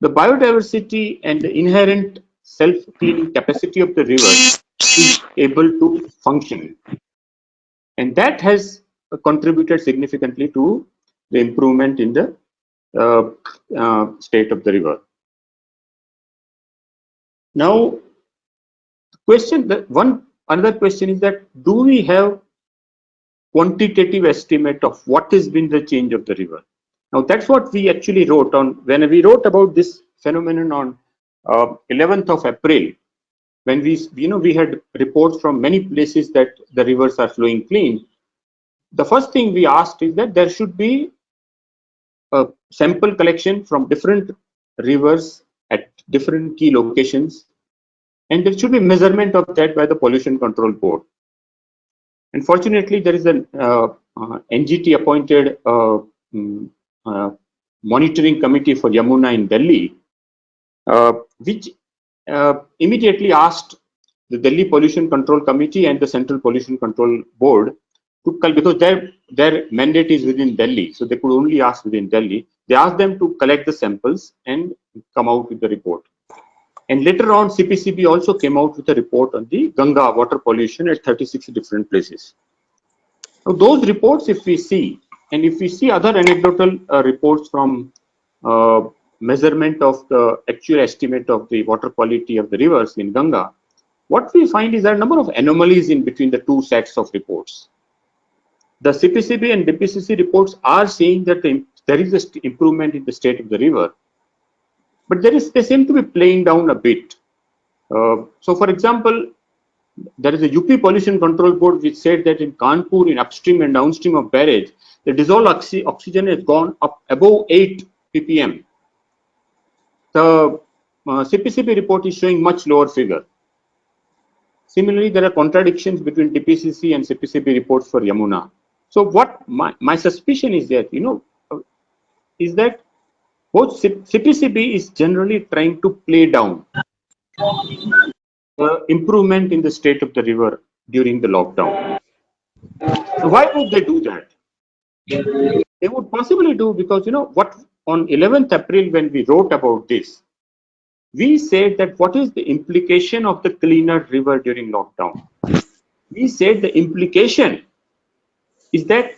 Speaker 9: the biodiversity and the inherent self-cleaning capacity of the river is able to function. And that has contributed significantly to the improvement in the state of the river. Now, another question is that, do we have quantitative estimate of what has been the change of the river? Now, that's what we actually wrote on when we wrote about this phenomenon on 11th of April, when we had reports from many places that the rivers are flowing clean. The first thing we asked is that there should be a sample collection from different rivers at different key locations, and there should be measurement of that by the Pollution Control Board. Unfortunately, there is an NGT appointed monitoring committee for Yamuna in Delhi, which immediately asked the Delhi Pollution Control Committee and the Central Pollution Control Board to, because their mandate is within Delhi, so they could only ask within Delhi. They asked them to collect the samples and come out with the report. And later on, CPCB also came out with a report on the Ganga water pollution at 36 different places. Now, those reports, if we see, and if we see other anecdotal reports from measurement of the actual estimate of the water quality of the rivers in Ganga, what we find is there are a number of anomalies in between the two sets of reports. The CPCB and DPCC reports are saying that there is an improvement in the state of the river, but they seem to be playing down a bit. So, for example, there is a UP Pollution Control Board which said that in Kanpur, in upstream and downstream of barrage, the dissolved oxygen has gone up above 8 ppm. The CPCB report is showing much lower figure. Similarly, there are contradictions between DPCC and CPCB reports for Yamuna. So what my suspicion is that, is that both CPCB is generally trying to play down the improvement in the state of the river during the lockdown. So why would they do that? They would possibly do because, what on 11th April when we wrote about this, we said that what is the implication of the cleaner river during lockdown? We said the implication is that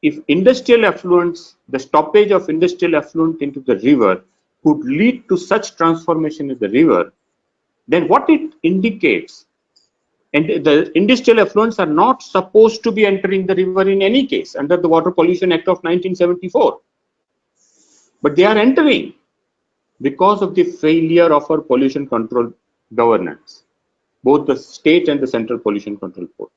Speaker 9: if industrial effluents, the stoppage of industrial effluent into the river could lead to such transformation in the river, then what it indicates, and the industrial effluents are not supposed to be entering the river in any case under the Water Pollution Act of 1974, but they are entering because of the failure of our pollution control governance, both the state and the Central Pollution Control Board.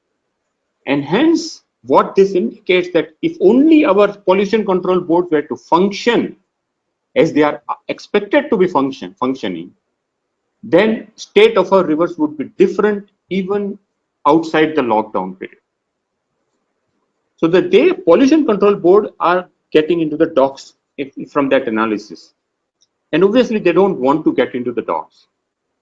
Speaker 9: And hence, what this indicates that if only our pollution control board were to function as they are expected to be functioning, then state of our rivers would be different even outside the lockdown period. So the day pollution control board are getting into the docks from that analysis, and obviously they don't want to get into the docks.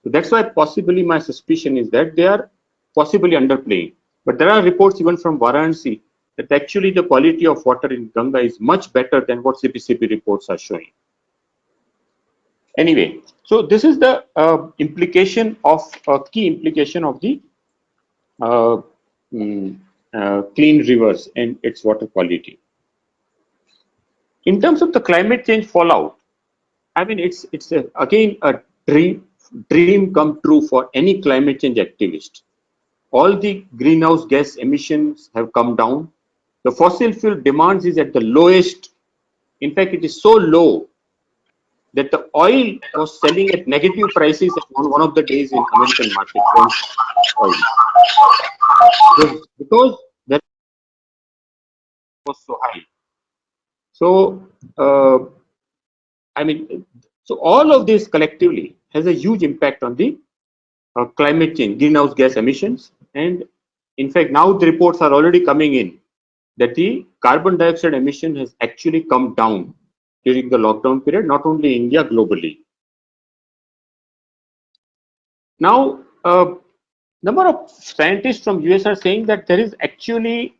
Speaker 9: So that's why possibly my suspicion is that they are possibly underplaying. But there are reports even from Varanasi that actually the quality of water in Ganga is much better than what CPCB reports are showing. Anyway, so this is the implication of key implication of the clean rivers and its water quality. In terms of the climate change fallout, I mean, it's again a dream come true for any climate change activist. All the greenhouse gas emissions have come down. The fossil fuel demands is at the lowest. In fact, it is so low that the oil was selling at negative prices on one of the days in American market. Oil. Because that was so high. So, I mean, so all of this collectively has a huge impact on the climate change, greenhouse gas emissions. And in fact, now the reports are already coming in that the carbon dioxide emission has actually come down during the lockdown period, not only in India, globally. Now, number of scientists from US are saying that there is actually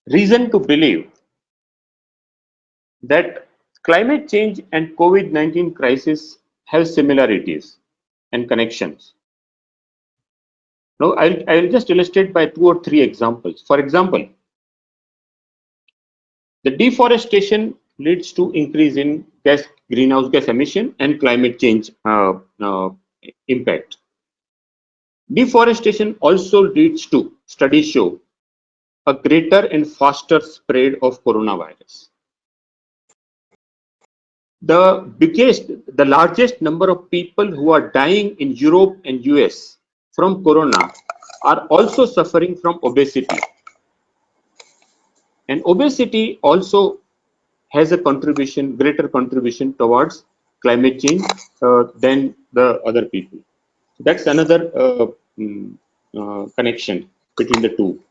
Speaker 9: reason to believe that climate change and COVID-19 crisis have similarities and connections. Now, I'll just illustrate by 2 or 3 examples. For example, the deforestation leads to increase in greenhouse gas emission and climate change impact. Deforestation also leads to, studies show, a greater and faster spread of coronavirus. The largest number of people who are dying in Europe and US from corona are also suffering from obesity. And obesity also has a greater contribution towards climate change than the other people. So that's another connection between the two.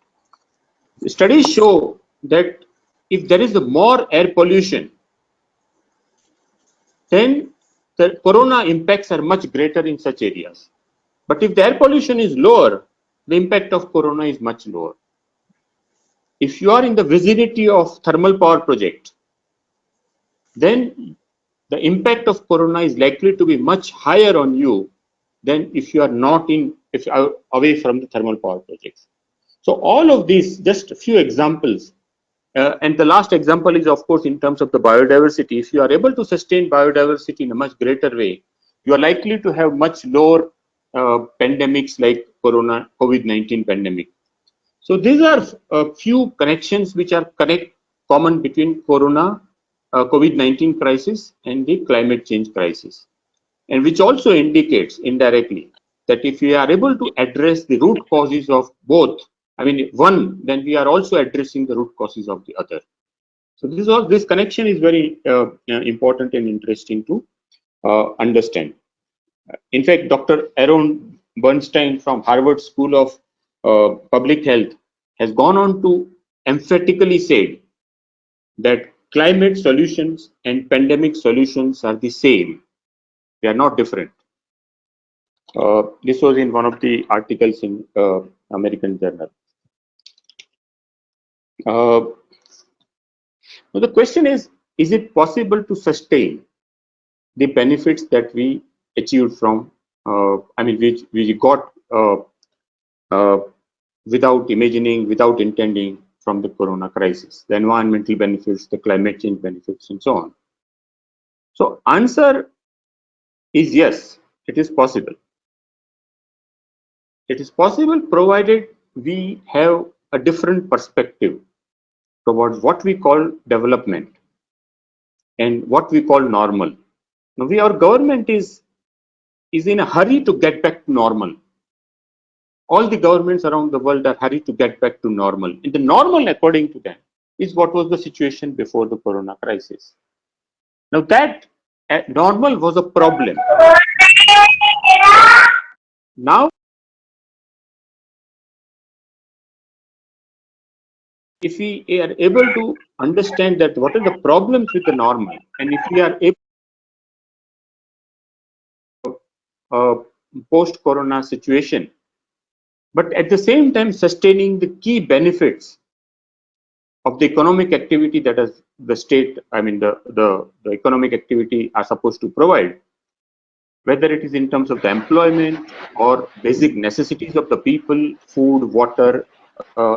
Speaker 9: The studies show that if there is more air pollution, then the corona impacts are much greater in such areas. But if the air pollution is lower, the impact of corona is much lower. If you are in the vicinity of thermal power project, then the impact of corona is likely to be much higher on you than if you are away from the thermal power projects. So all of these, just a few examples, and the last example is, of course, in terms of the biodiversity. If you are able to sustain biodiversity in a much greater way, you are likely to have much lower pandemics like COVID-19 pandemic. So these are a few connections which are common between COVID-19 crisis and the climate change crisis, and which also indicates indirectly that if we are able to address the root causes of both, I mean one, then we are also addressing the root causes of the other. So this connection is very important and interesting to understand. In fact, Dr. Aaron Bernstein from Harvard School of Public Health has gone on to emphatically say that climate solutions and pandemic solutions are the same. They are not different. This was in one of the articles in American Journal. Now the question is it possible to sustain the benefits that we achieved from, which we got without imagining, without intending from the corona crisis, the environmental benefits, the climate change benefits, and so on. So answer is yes, it is possible. It is possible provided we have a different perspective towards what we call development and what we call normal. Now our government is in a hurry to get back to normal. All the governments around the world are hurried to get back to normal. And the normal, according to them, is what was the situation before the corona crisis. Now that normal was a problem. Now, if we are able to understand that what are the problems with the normal, and if we are able to post-corona situation, but at the same time sustaining the key benefits of the economic activity that is the state, the economic activity are supposed to provide, whether it is in terms of the employment or basic necessities of the people, food, water,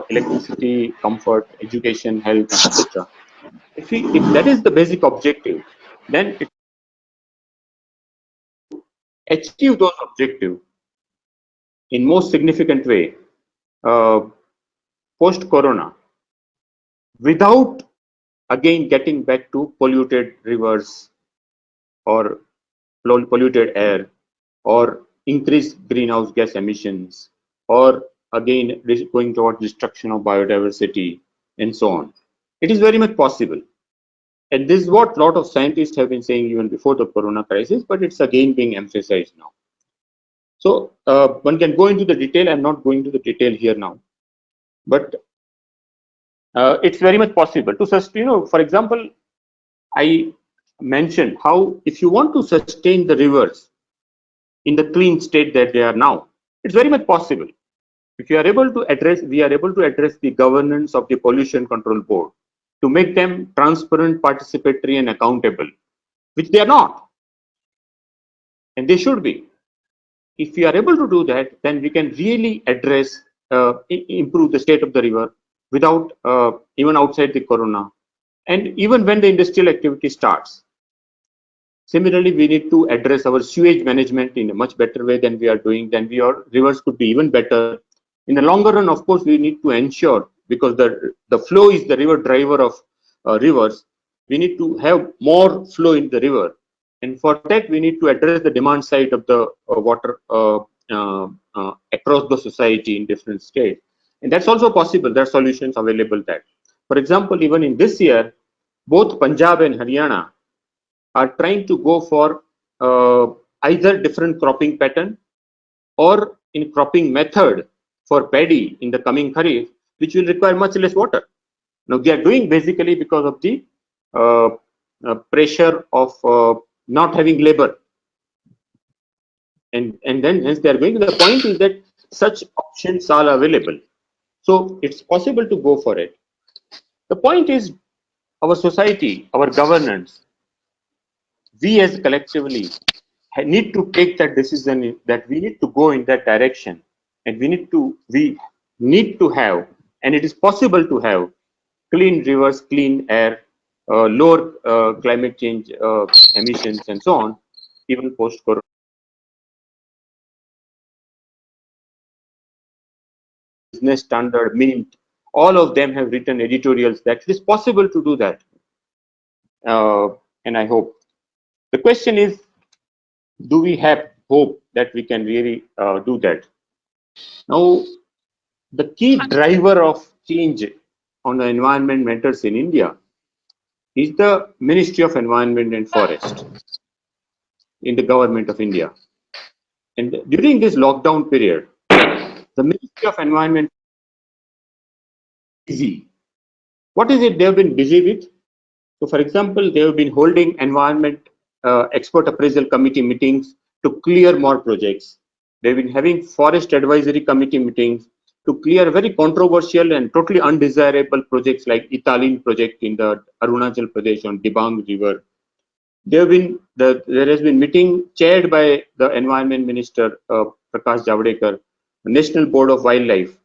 Speaker 9: electricity, comfort, education, health, etc. If that is the basic objective, then achieve those objectives in most significant way post-corona without again getting back to polluted rivers or polluted air or increased greenhouse gas emissions or again going towards destruction of biodiversity and so on. It is very much possible. And this is what a lot of scientists have been saying even before the corona crisis, but it's again being emphasized now. So one can go into the detail. I'm not going to the detail here now, but it's very much possible to sustain. For example, I mentioned how if you want to sustain the rivers in the clean state that they are now, it's very much possible. If you are able to address, we are able to address the governance of the pollution control board to make them transparent, participatory, and accountable, which they are not, and they should be. If we are able to do that, then we can really address, improve the state of the river without even outside the corona, and even when the industrial activity starts. Similarly, we need to address our sewage management in a much better way than we are doing. Then our rivers could be even better. In the longer run, of course, we need to ensure, because the flow is the river driver of rivers, we need to have more flow in the river. And for that, we need to address the demand side of the water across the society in different states. And that's also possible. There are solutions available that. For example, even in this year, both Punjab and Haryana are trying to go for either different cropping pattern or in cropping method for paddy in the coming kharif, which will require much less water. Now they are doing basically because of the pressure of not having labor, and then hence they are going. The point is that such options are available, so it's possible to go for it. The point is our society, our governance, we as collectively need to take that decision that we need to go in that direction, and we need to have, and it is possible to have, clean rivers, clean air, lower climate change emissions, and so on, even post-corona. Business Standard, Mint, all of them have written editorials that it is possible to do that, and I hope. The question is, do we have hope that we can really do that? Now, the key driver of change on the environment matters in India is the Ministry of Environment and Forest in the government of India. And during this lockdown period, the Ministry of Environment is busy. What is it they have been busy with? So, for example, they have been holding environment expert appraisal committee meetings to clear more projects. They've been having forest advisory committee meetings to clear very controversial and totally undesirable projects like Italin project in the Arunachal Pradesh on Dibang River. There has been meeting chaired by the Environment Minister Prakash Javadekar, the National Board of Wildlife,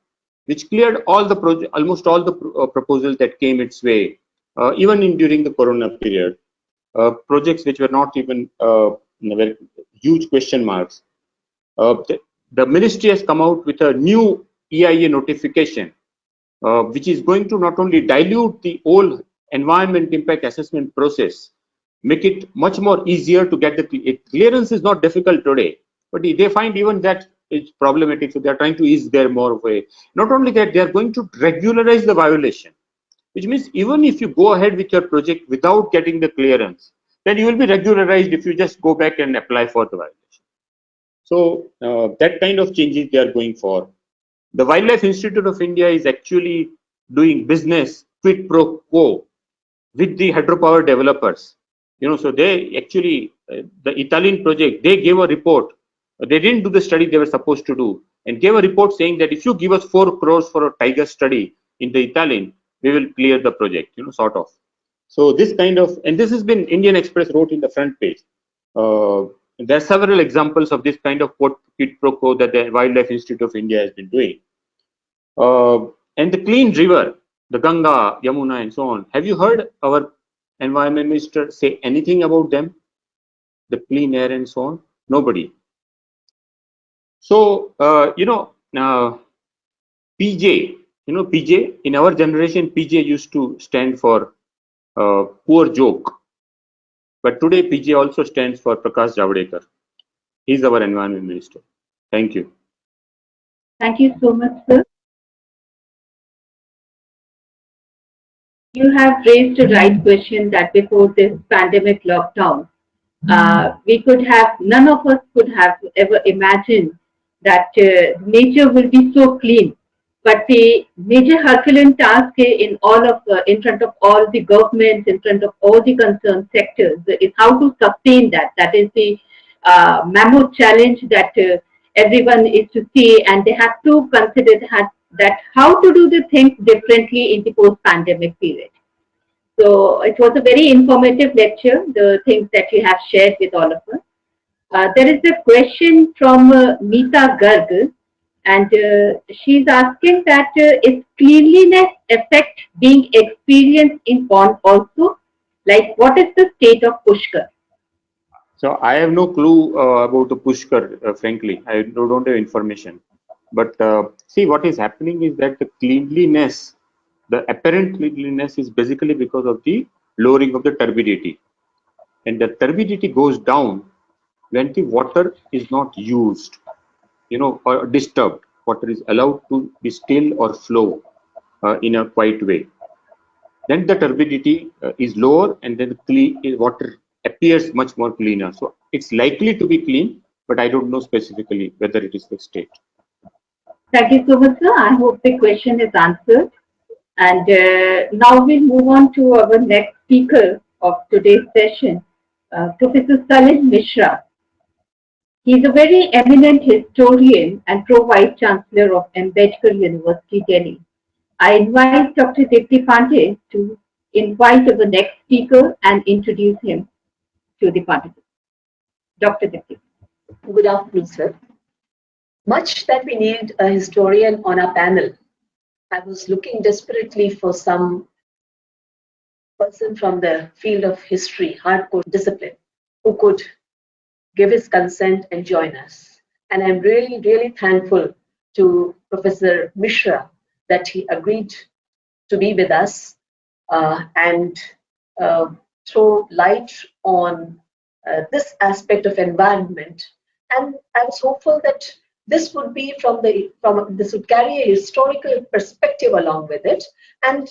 Speaker 9: which cleared all the almost all the proposals that came its way, even during the Corona period. Projects which were not even very huge question marks. The ministry has come out with a new EIA notification, which is going to not only dilute the old environment impact assessment process, make it much more easier to get the clearance. Is not difficult today, but they find even that is problematic, so they are trying to ease their more way. Not only that, they are going to regularize the violation, which means even if you go ahead with your project without getting the clearance, then you will be regularized if you just go back and apply for the violation. So that kind of changes they are going for. The Wildlife Institute of India is actually doing business quid pro quo with the hydropower developers. So they actually, the Italin project, they gave a report. They didn't do the study they were supposed to do, and gave a report saying that if you give us 4 crores for a tiger study in the Italin, we will clear the project, sort of. So this kind of, and this has been Indian Express wrote in the front page. There are several examples of this kind of quid pro quo that the Wildlife Institute of India has been doing. And the clean river, the Ganga, Yamuna, and so on. Have you heard our environment minister say anything about them? The clean air and so on? Nobody. So, PJ, PJ, in our generation, PJ used to stand for poor joke. But today, PJ also stands for Prakash Javadekar. He's our environment minister. Thank you.
Speaker 2: Thank you so much, sir. You have raised a right question that before this pandemic lockdown, none of us could have ever imagined that nature will be so clean. But the major Herculean task in in front of all the governments, in front of all the concerned sectors, is how to sustain that. That is the mammoth challenge that everyone is to see, and they have to consider that how to do the things differently in the post-pandemic period. So it was a very informative lecture, the things that you have shared with all of us. There is a question from Meeta Garg, and she's asking that is cleanliness effect being experienced in pond also? Like, what is the state of Pushkar?
Speaker 9: So I have no clue about the Pushkar, frankly. I don't have information. But see, what is happening is that the cleanliness, the apparent cleanliness is basically because of the lowering of the turbidity. And the turbidity goes down when the water is not used, or disturbed. Water is allowed to be still or flow in a quiet way. Then the turbidity is lower, and then the water appears much more cleaner. So it's likely to be clean, but I don't know specifically whether it is the state.
Speaker 2: Thank you so much, sir. I hope the question is answered. And now we'll move on to our next speaker of today's session, Professor Salil Mishra. He is a very eminent historian and Pro-Vice Chancellor of Ambedkar University, Delhi. I invite Dr. Dipti Pandey to invite our next speaker and introduce him to the participants. Dr. Dipti.
Speaker 4: Good afternoon, sir. Much that we need a historian on our panel, I was looking desperately for some person from the field of history, hardcore discipline, who could give his consent and join us. And I'm really, really thankful to Professor Mishra that he agreed to be with us and throw light on this aspect of environment. And I was hopeful that this would be this would carry a historical perspective along with it. And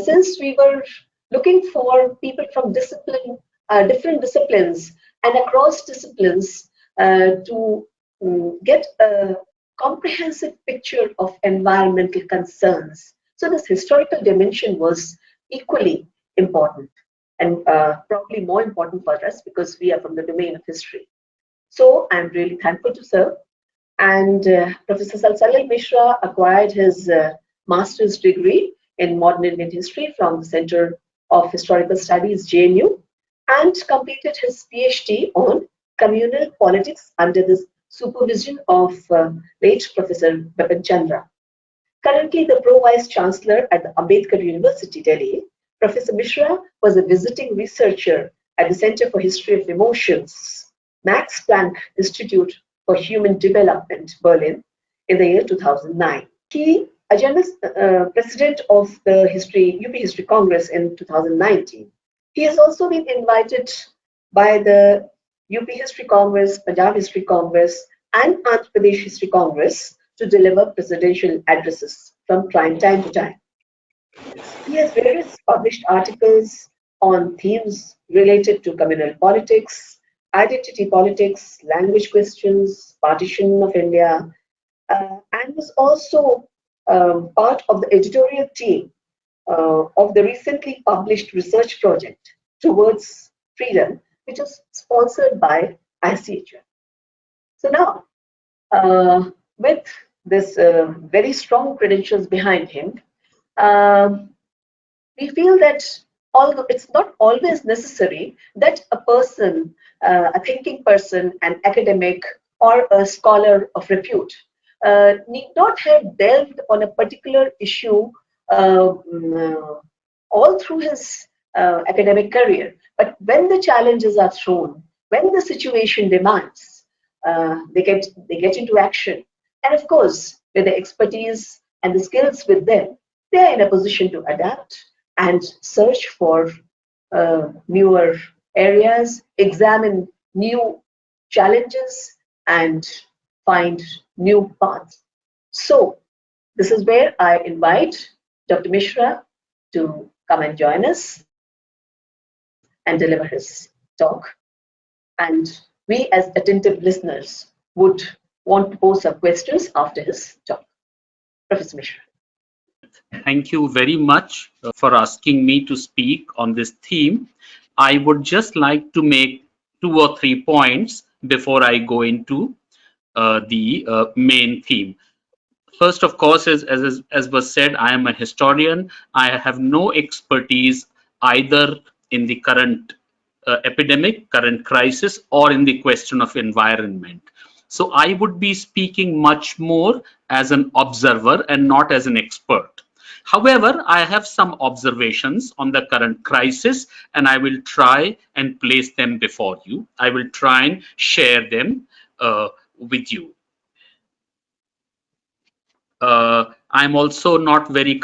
Speaker 4: since we were looking for people from different disciplines and across disciplines to get a comprehensive picture of environmental concerns, so this historical dimension was equally important and probably more important for us because we are from the domain of history. So I'm really thankful to serve. And Professor Salil Mishra acquired his master's degree in modern Indian history from the Center of Historical Studies, JNU, and completed his PhD on communal politics under the supervision of late Professor Bipin Chandra. Currently the Pro-Vice Chancellor at the Ambedkar University, Delhi, Professor Mishra was a visiting researcher at the Center for History of Emotions, Max Planck Institute for Human Development, Berlin, in the year 2009. He was president of the UP History Congress in 2019. He has also been invited by the UP History Congress, Punjab History Congress, and Andhra Pradesh History Congress to deliver presidential addresses from time to time. He has various published articles on themes related to communal politics, identity politics, language questions, partition of India, and was also part of the editorial team of the recently published research project Towards Freedom, which was sponsored by ICHR. So now, with this very strong credentials behind him, we feel that although it's not always necessary that a person, a thinking person, an academic, or a scholar of repute need not have delved on a particular issue all through his academic career. But when the challenges are thrown, when the situation demands, they get into action. And of course, with the expertise and the skills with them, they are in a position to adapt and search for newer areas, examine new challenges, and find new paths. So this is where I invite Dr. Mishra to come and join us and deliver his talk. And we as attentive listeners would want to pose some questions after his talk. Professor Mishra.
Speaker 3: Thank you very much for asking me to speak on this theme. I would just like to make 2 or 3 points before I go into the main theme. First, of course, as was said, I am a historian. I have no expertise either in the current epidemic, current crisis, or in the question of environment. So I would be speaking much more as an observer and not as an expert. However, I have some observations on the current crisis, and I will try and place them before you. I will try and share them with you. I'm also not very,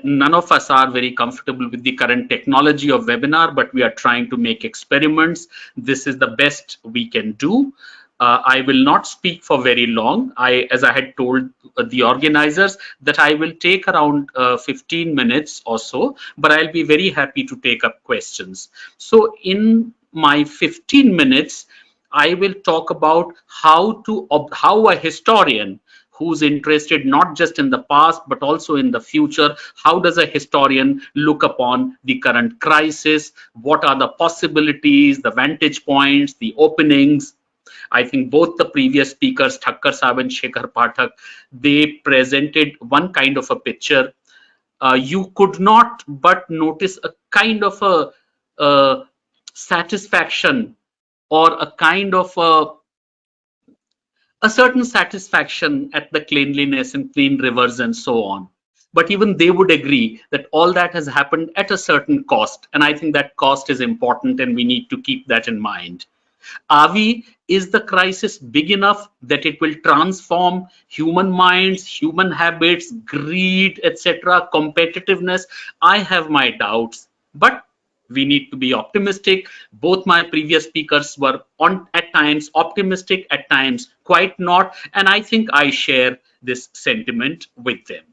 Speaker 3: none of us are very comfortable with the current technology of webinar, but we are trying to make experiments. This is the best we can do. I will not speak for very long. As I had told the organizers, that I will take around 15 minutes or so, but I'll be very happy to take up questions. So in my 15 minutes, I will talk about how a historian who's interested not just in the past but also in the future, how does a historian look upon the current crisis, what are the possibilities, the vantage points, the openings. I think both the previous speakers, Thakkar Saab and Shekhar Pathak, they presented one kind of a picture. You could not but notice a kind of a satisfaction or a kind of a certain satisfaction at the cleanliness and clean rivers and so on. But even they would agree that all that has happened at a certain cost. And I think that cost is important and we need to keep that in mind. Is the crisis big enough that it will transform human minds, human habits, greed, etc., competitiveness? I have my doubts, but we need to be optimistic. Both my previous speakers were at times optimistic, at times quite not, and I think I share this sentiment with them.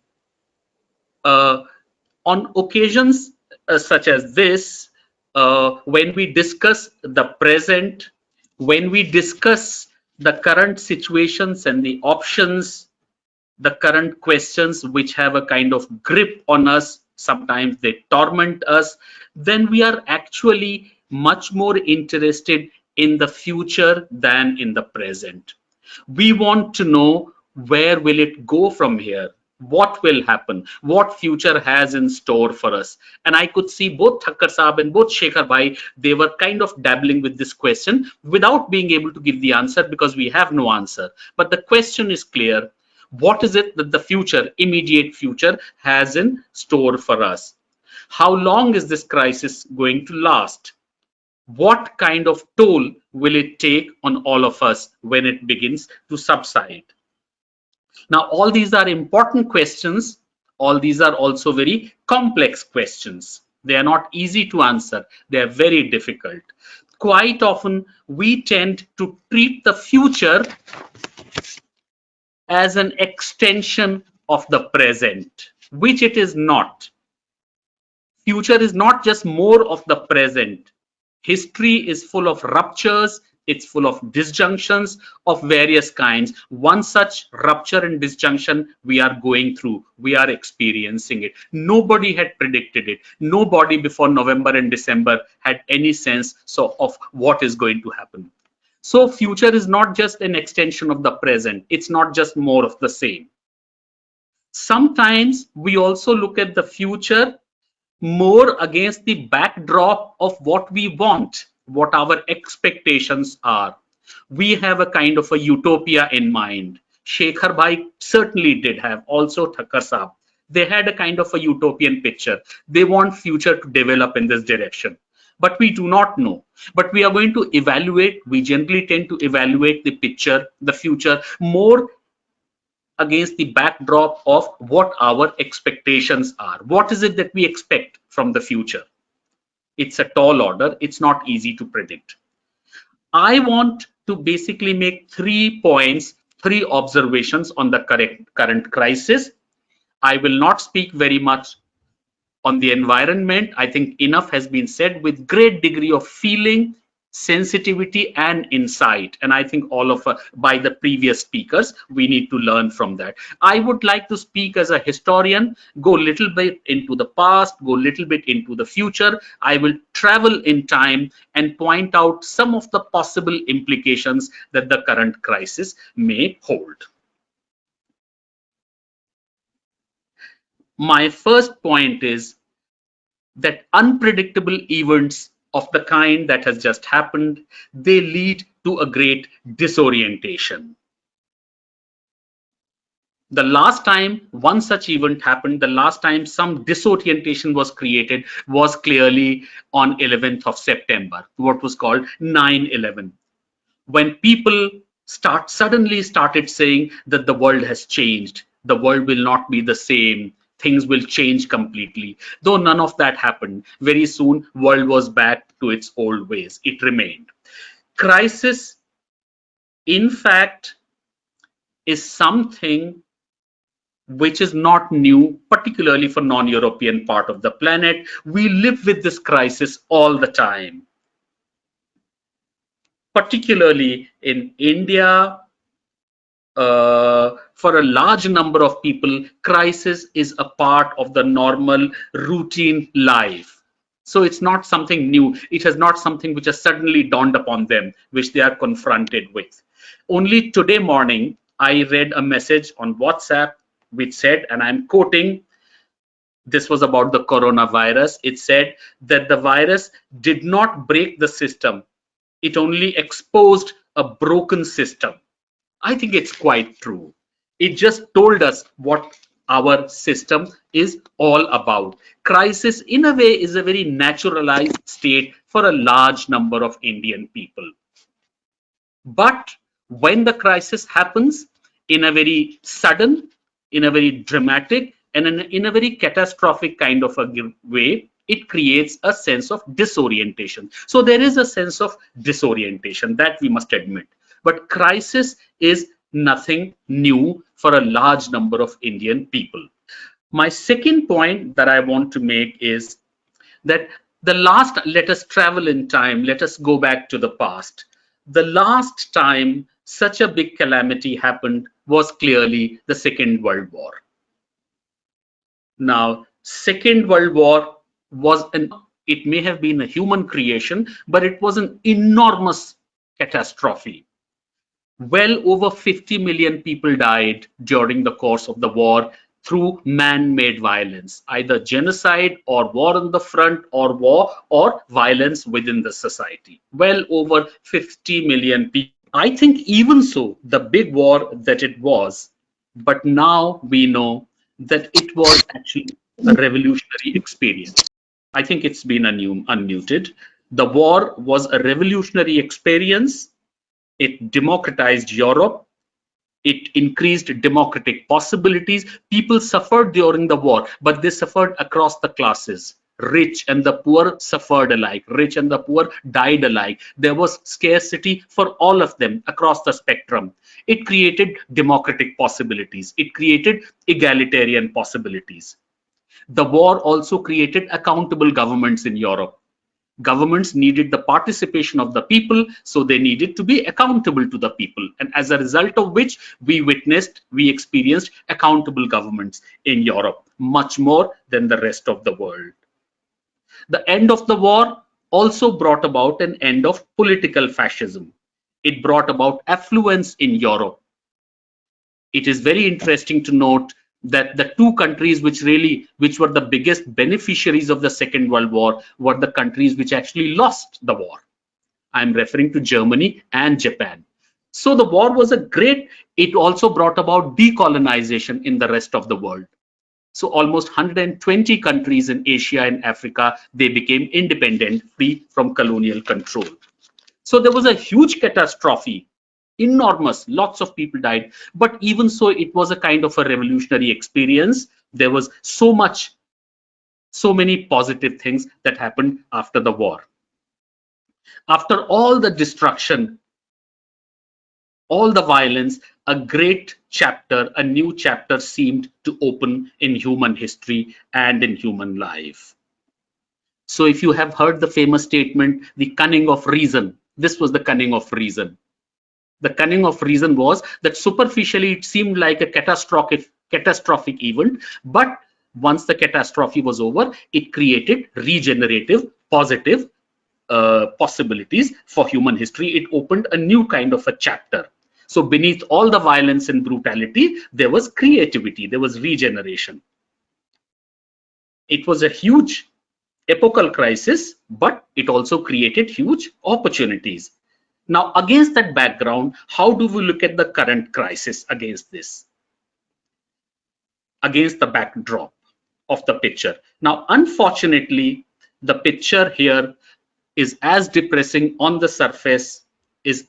Speaker 3: On occasions such as this, when we discuss the present, when we discuss the current situations and the options, the current questions which have a kind of grip on us, sometimes they torment us, then we are actually much more interested in the future than in the present. We want to know where will it go from here? What will happen? What future has in store for us? And I could see both Thakkar Saab and both Shekhar Bhai, they were kind of dabbling with this question without being able to give the answer because we have no answer. But the question is clear. What is it that the future, immediate future, has in store for us? How long is this crisis going to last? What kind of toll will it take on all of us when it begins to subside? Now, all these are important questions. All these are also very complex questions. They are not easy to answer. They are very difficult. Quite often, we tend to treat the future as an extension of the present, which it is not. Future is not just more of the present. History is full of ruptures. It's full of disjunctions of various kinds. One such rupture and disjunction we are going through. We are experiencing it. Nobody had predicted it. Nobody before November and December had any sense of what is going to happen. So future is not just an extension of the present. It's not just more of the same. Sometimes we also look at the future more against the backdrop of what we want, what our expectations are. We have a kind of a utopia in mind. Shekhar Bhai certainly did have, also Thakkar Saab. They had a kind of a utopian picture. They want future to develop in this direction. But we do not know. But we are going to evaluate, we generally tend to evaluate the picture, the future, more against the backdrop of what our expectations are. What is it that we expect from the future? It's a tall order. It's not easy to predict. I want to basically make 3 points, 3 observations on the current crisis. I will not speak very much on the environment. I think enough has been said with great degree of feeling, sensitivity and insight, and I think all of by the previous speakers, we need to learn from that. I would like to speak as a historian, go a little bit into the past, go a little bit into the future. I will travel in time and point out some of the possible implications that the current crisis may hold. My first point is that unpredictable events of the kind that has just happened, they lead to a great disorientation. The last time one such event happened, the last time some disorientation was created was clearly on 11th of September, what was called 9/11. When people suddenly started saying that the world has changed, the world will not be the same, things will change completely. Though none of that happened, very soon world was back to its old ways. It remained. Crisis, in fact, is something which is not new, particularly for non-European part of the planet. We live with this crisis all the time. Particularly in India, for a large number of people, crisis is a part of the normal routine life. So it's not something new. It is not something which has suddenly dawned upon them, which they are confronted with. Only today morning, I read a message on WhatsApp which said, and I'm quoting, this was about the coronavirus. It said that the virus did not break the system. It only exposed a broken system. I think it's quite true. It just told us what our system is all about. Crisis, in a way, is a very naturalized state for a large number of Indian people. But when the crisis happens in a very sudden, in a very dramatic, and in a very catastrophic kind of a way, it creates a sense of disorientation. So there is a sense of disorientation that we must admit. But crisis is nothing new for a large number of Indian people. My second point that I want to make is that let us travel in time, let us go back to the past. The last time such a big calamity happened was clearly the Second World War. Now, Second World War it may have been a human creation, but it was an enormous catastrophe. Well over 50 million people died during the course of the war through man-made violence, either genocide or war on the front or war or violence within the society. Well over 50 million people. I think even so, the big war that it was, but now we know that it was actually a revolutionary experience. I think it's been unmuted. The war was a revolutionary experience. It democratized Europe. It increased democratic possibilities. People suffered during the war, but they suffered across the classes. Rich and the poor suffered alike. Rich and the poor died alike. There was scarcity for all of them across the spectrum. It created democratic possibilities. It created egalitarian possibilities. The war also created accountable governments in Europe. Governments needed the participation of the people, so they needed to be accountable to the people. And as a result of which, we experienced accountable governments in Europe, much more than the rest of the world. The end of the war also brought about an end of political fascism. It brought about affluence in Europe. It is very interesting to note that the two countries which were the biggest beneficiaries of the Second World War were the countries which actually lost the war. I'm referring to Germany and Japan. So the war was it also brought about decolonization in the rest of the world. So almost 120 countries in Asia and Africa, they became independent, free from colonial control. So there was a huge catastrophe, enormous, lots of people died. But even so, it was a kind of a revolutionary experience. There was so many positive things that happened after the war. After all the destruction, all the violence, a great chapter, a new chapter seemed to open in human history and in human life. So if you have heard the famous statement, the cunning of reason, this was the cunning of reason. The cunning of reason was that superficially it seemed like a catastrophic event, but once the catastrophe was over, it created regenerative, positive possibilities for human history. It opened a new kind of a chapter. So beneath all the violence and brutality, there was creativity, there was regeneration. It was a huge epochal crisis, but it also created huge opportunities. Now, against that background, how do we look at the current crisis against this? Against the backdrop of the picture. Now, unfortunately, the picture here is as depressing on the surface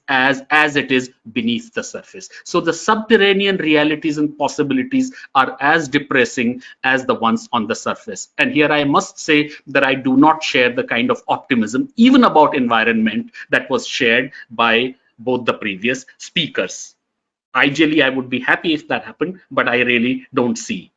Speaker 3: as it is beneath the surface. So the subterranean realities and possibilities are as depressing as the ones on the surface. And here I must say that I do not share the kind of optimism, even about environment, that was shared by both the previous speakers. Ideally, I would be happy if that happened, but I really don't see.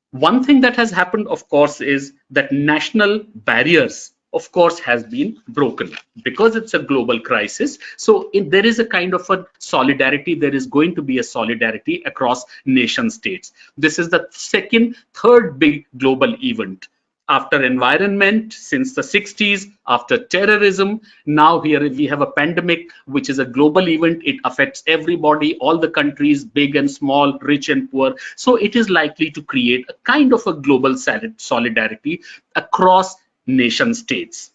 Speaker 3: One thing that has happened, of course, is that national barriers, of course, has been broken because it's a global crisis. So there is a kind of a solidarity. There is going to be a solidarity across nation states. This is the third big global event. After environment, since the 60s, after terrorism, now here we have a pandemic, which is a global event. It affects everybody, all the countries, big and small, rich and poor. So it is likely to create a kind of a global solidarity across nation states.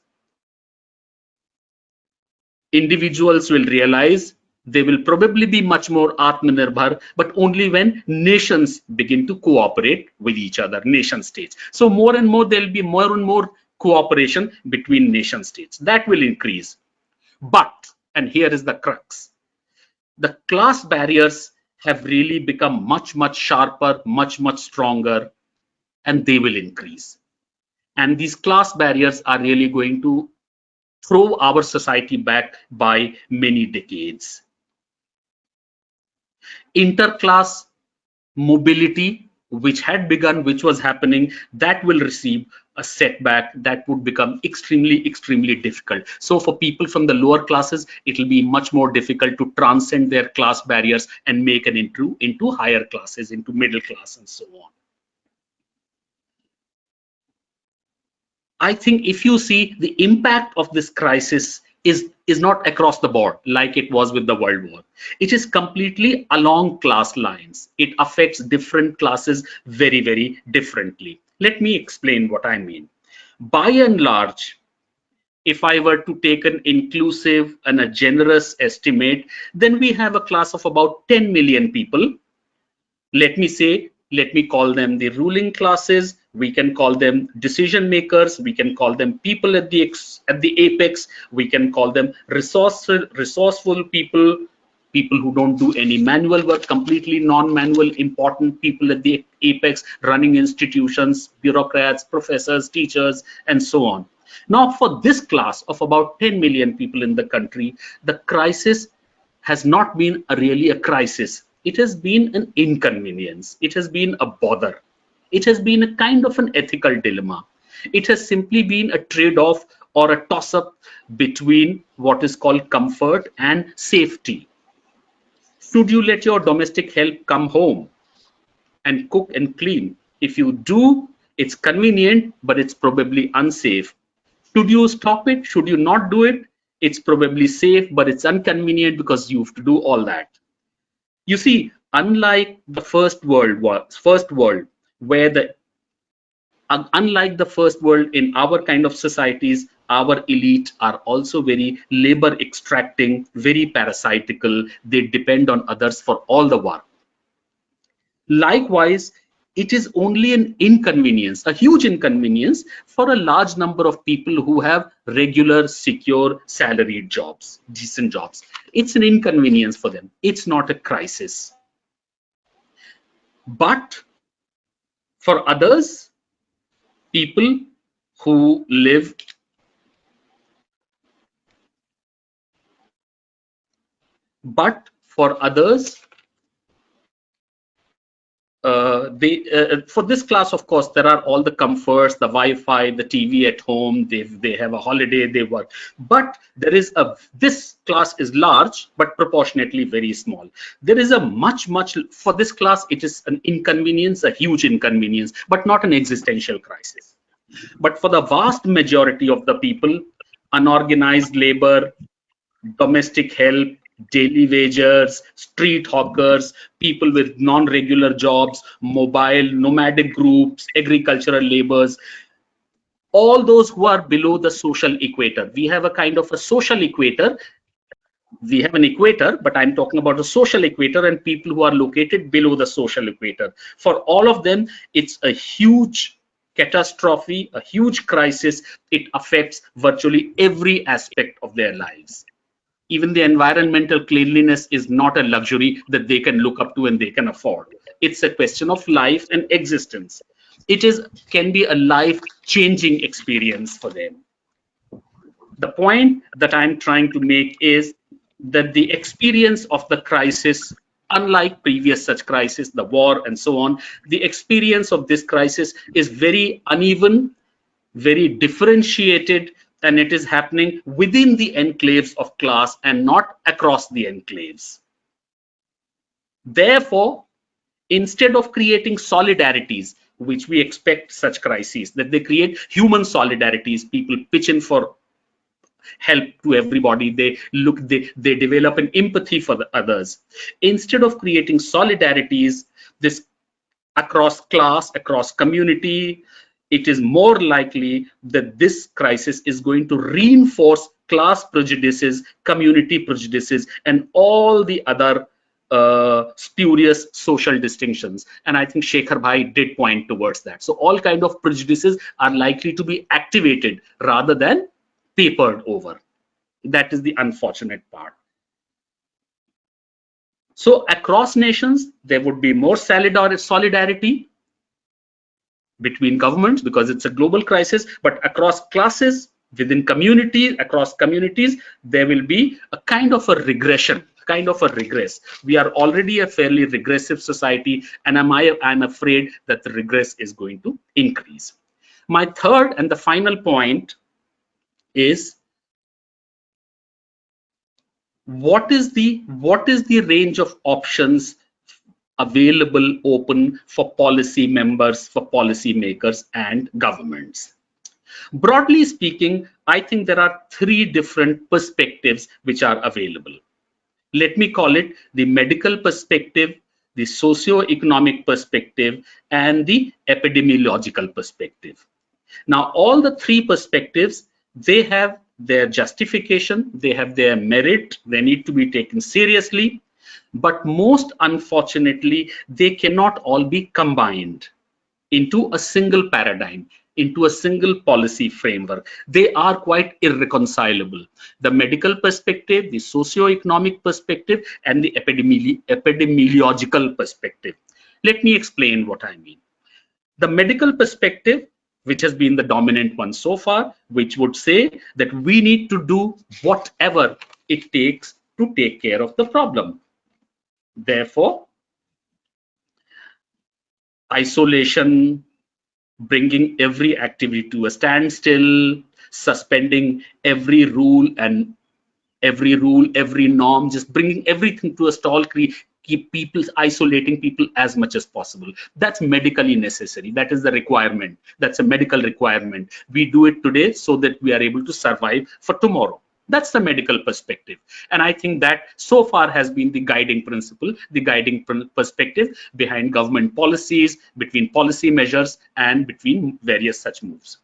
Speaker 3: Individuals will realize they will probably be much more Atmanirbhar, but only when nations begin to cooperate with each other, nation states. So more and more, there will be more and more cooperation between nation states. That will increase. But, and here is the crux, the class barriers have really become much, much sharper, much, much stronger, and they will increase. And these class barriers are really going to throw our society back by many decades. Interclass mobility, which had begun, which was happening, that will receive a setback that would become extremely, extremely difficult. So for people from the lower classes, it will be much more difficult to transcend their class barriers and make an entry into higher classes, into middle class and so on. I think if you see the impact of this crisis is not across the board like it was with the World War. It is completely along class lines. It affects different classes very, very differently. Let me explain what I mean. By and large, if I were to take an inclusive and a generous estimate, then we have a class of about 10 million people. Let me call them the ruling classes. We can call them decision makers. We can call them people at the apex. We can call them resourceful people, people who don't do any manual work, completely non-manual, important people at the apex, running institutions, bureaucrats, professors, teachers, and so on. Now, for this class of about 10 million people in the country, the crisis has not been really a crisis. It has been an inconvenience. It has been a bother. It has been a kind of an ethical dilemma. It has simply been a trade-off or a toss-up between what is called comfort and safety. Should you let your domestic help come home and cook and clean? If you do, it's convenient, but it's probably unsafe. Should you stop it? Should you not do it? It's probably safe, but it's inconvenient because you have to do all that. You see, unlike the first world, unlike the first world, in our kind of societies, our elite are also very labor extracting, very parasitical. They depend on others for all the work. Likewise, it is only an inconvenience, a huge inconvenience for a large number of people who have regular, secure, salaried jobs, decent jobs. It's an inconvenience for them. It's not a crisis. But for others, people who live for this class, of course, there are all the comforts, the Wi-Fi, the TV at home, they have a holiday, they work. But this class is large, but proportionately very small. There is a for this class, it is an inconvenience, a huge inconvenience, but not an existential crisis. But for the vast majority of the people, unorganized labor, domestic help, daily wagers, street hawkers, people with non-regular jobs, mobile, nomadic groups, agricultural laborers, all those who are below the social equator. We have a kind of a social equator. We have an equator, but I'm talking about the social equator and people who are located below the social equator. For all of them, it's a huge catastrophe, a huge crisis. It affects virtually every aspect of their lives. Even the environmental cleanliness is not a luxury that they can look up to and they can afford. It's a question of life and existence. It can be a life-changing experience for them. The point that I'm trying to make is that the experience of the crisis, unlike previous such crises, the war and so on, the experience of this crisis is very uneven, very differentiated, and it is happening within the enclaves of class and not across the enclaves. Therefore, instead of creating solidarities, which we expect such crises, that they create human solidarities, people pitch in for help to everybody, they develop an empathy for the others. Instead of creating solidarities, this across class, across community, it is more likely that this crisis is going to reinforce class prejudices, community prejudices, and all the other spurious social distinctions. And I think Shekhar Bhai did point towards that. So all kind of prejudices are likely to be activated rather than papered over. That is the unfortunate part. So across nations, there would be more solidarity between governments because it's a global crisis, but across classes, within communities, across communities, there will be a kind of a regression, kind of a regress. We are already a fairly regressive society, and I'm afraid that the regress is going to increase. My third and the final point is what is the range of options available open for policy members, for policy makers and governments. Broadly speaking, I think there are three different perspectives which are available. Let me call it the medical perspective, the socio-economic perspective, and the epidemiological perspective. Now, all the three perspectives, they have their justification, they have their merit, they need to be taken seriously. But most unfortunately, they cannot all be combined into a single paradigm, into a single policy framework. They are quite irreconcilable. The medical perspective, the socio-economic perspective, and the epidemiological perspective. Let me explain what I mean. The medical perspective, which has been the dominant one so far, which would say that we need to do whatever it takes to take care of the problem. Therefore, isolation, bringing every activity to a standstill, suspending every rule, every norm, just bringing everything to a stall, isolating people as much as possible. That's medically necessary. That is the requirement. That's a medical requirement. We do it today so that we are able to survive for tomorrow. That's the medical perspective. And I think that so far has been the guiding principle, the guiding perspective behind government policies, between policy measures, and between various such moves.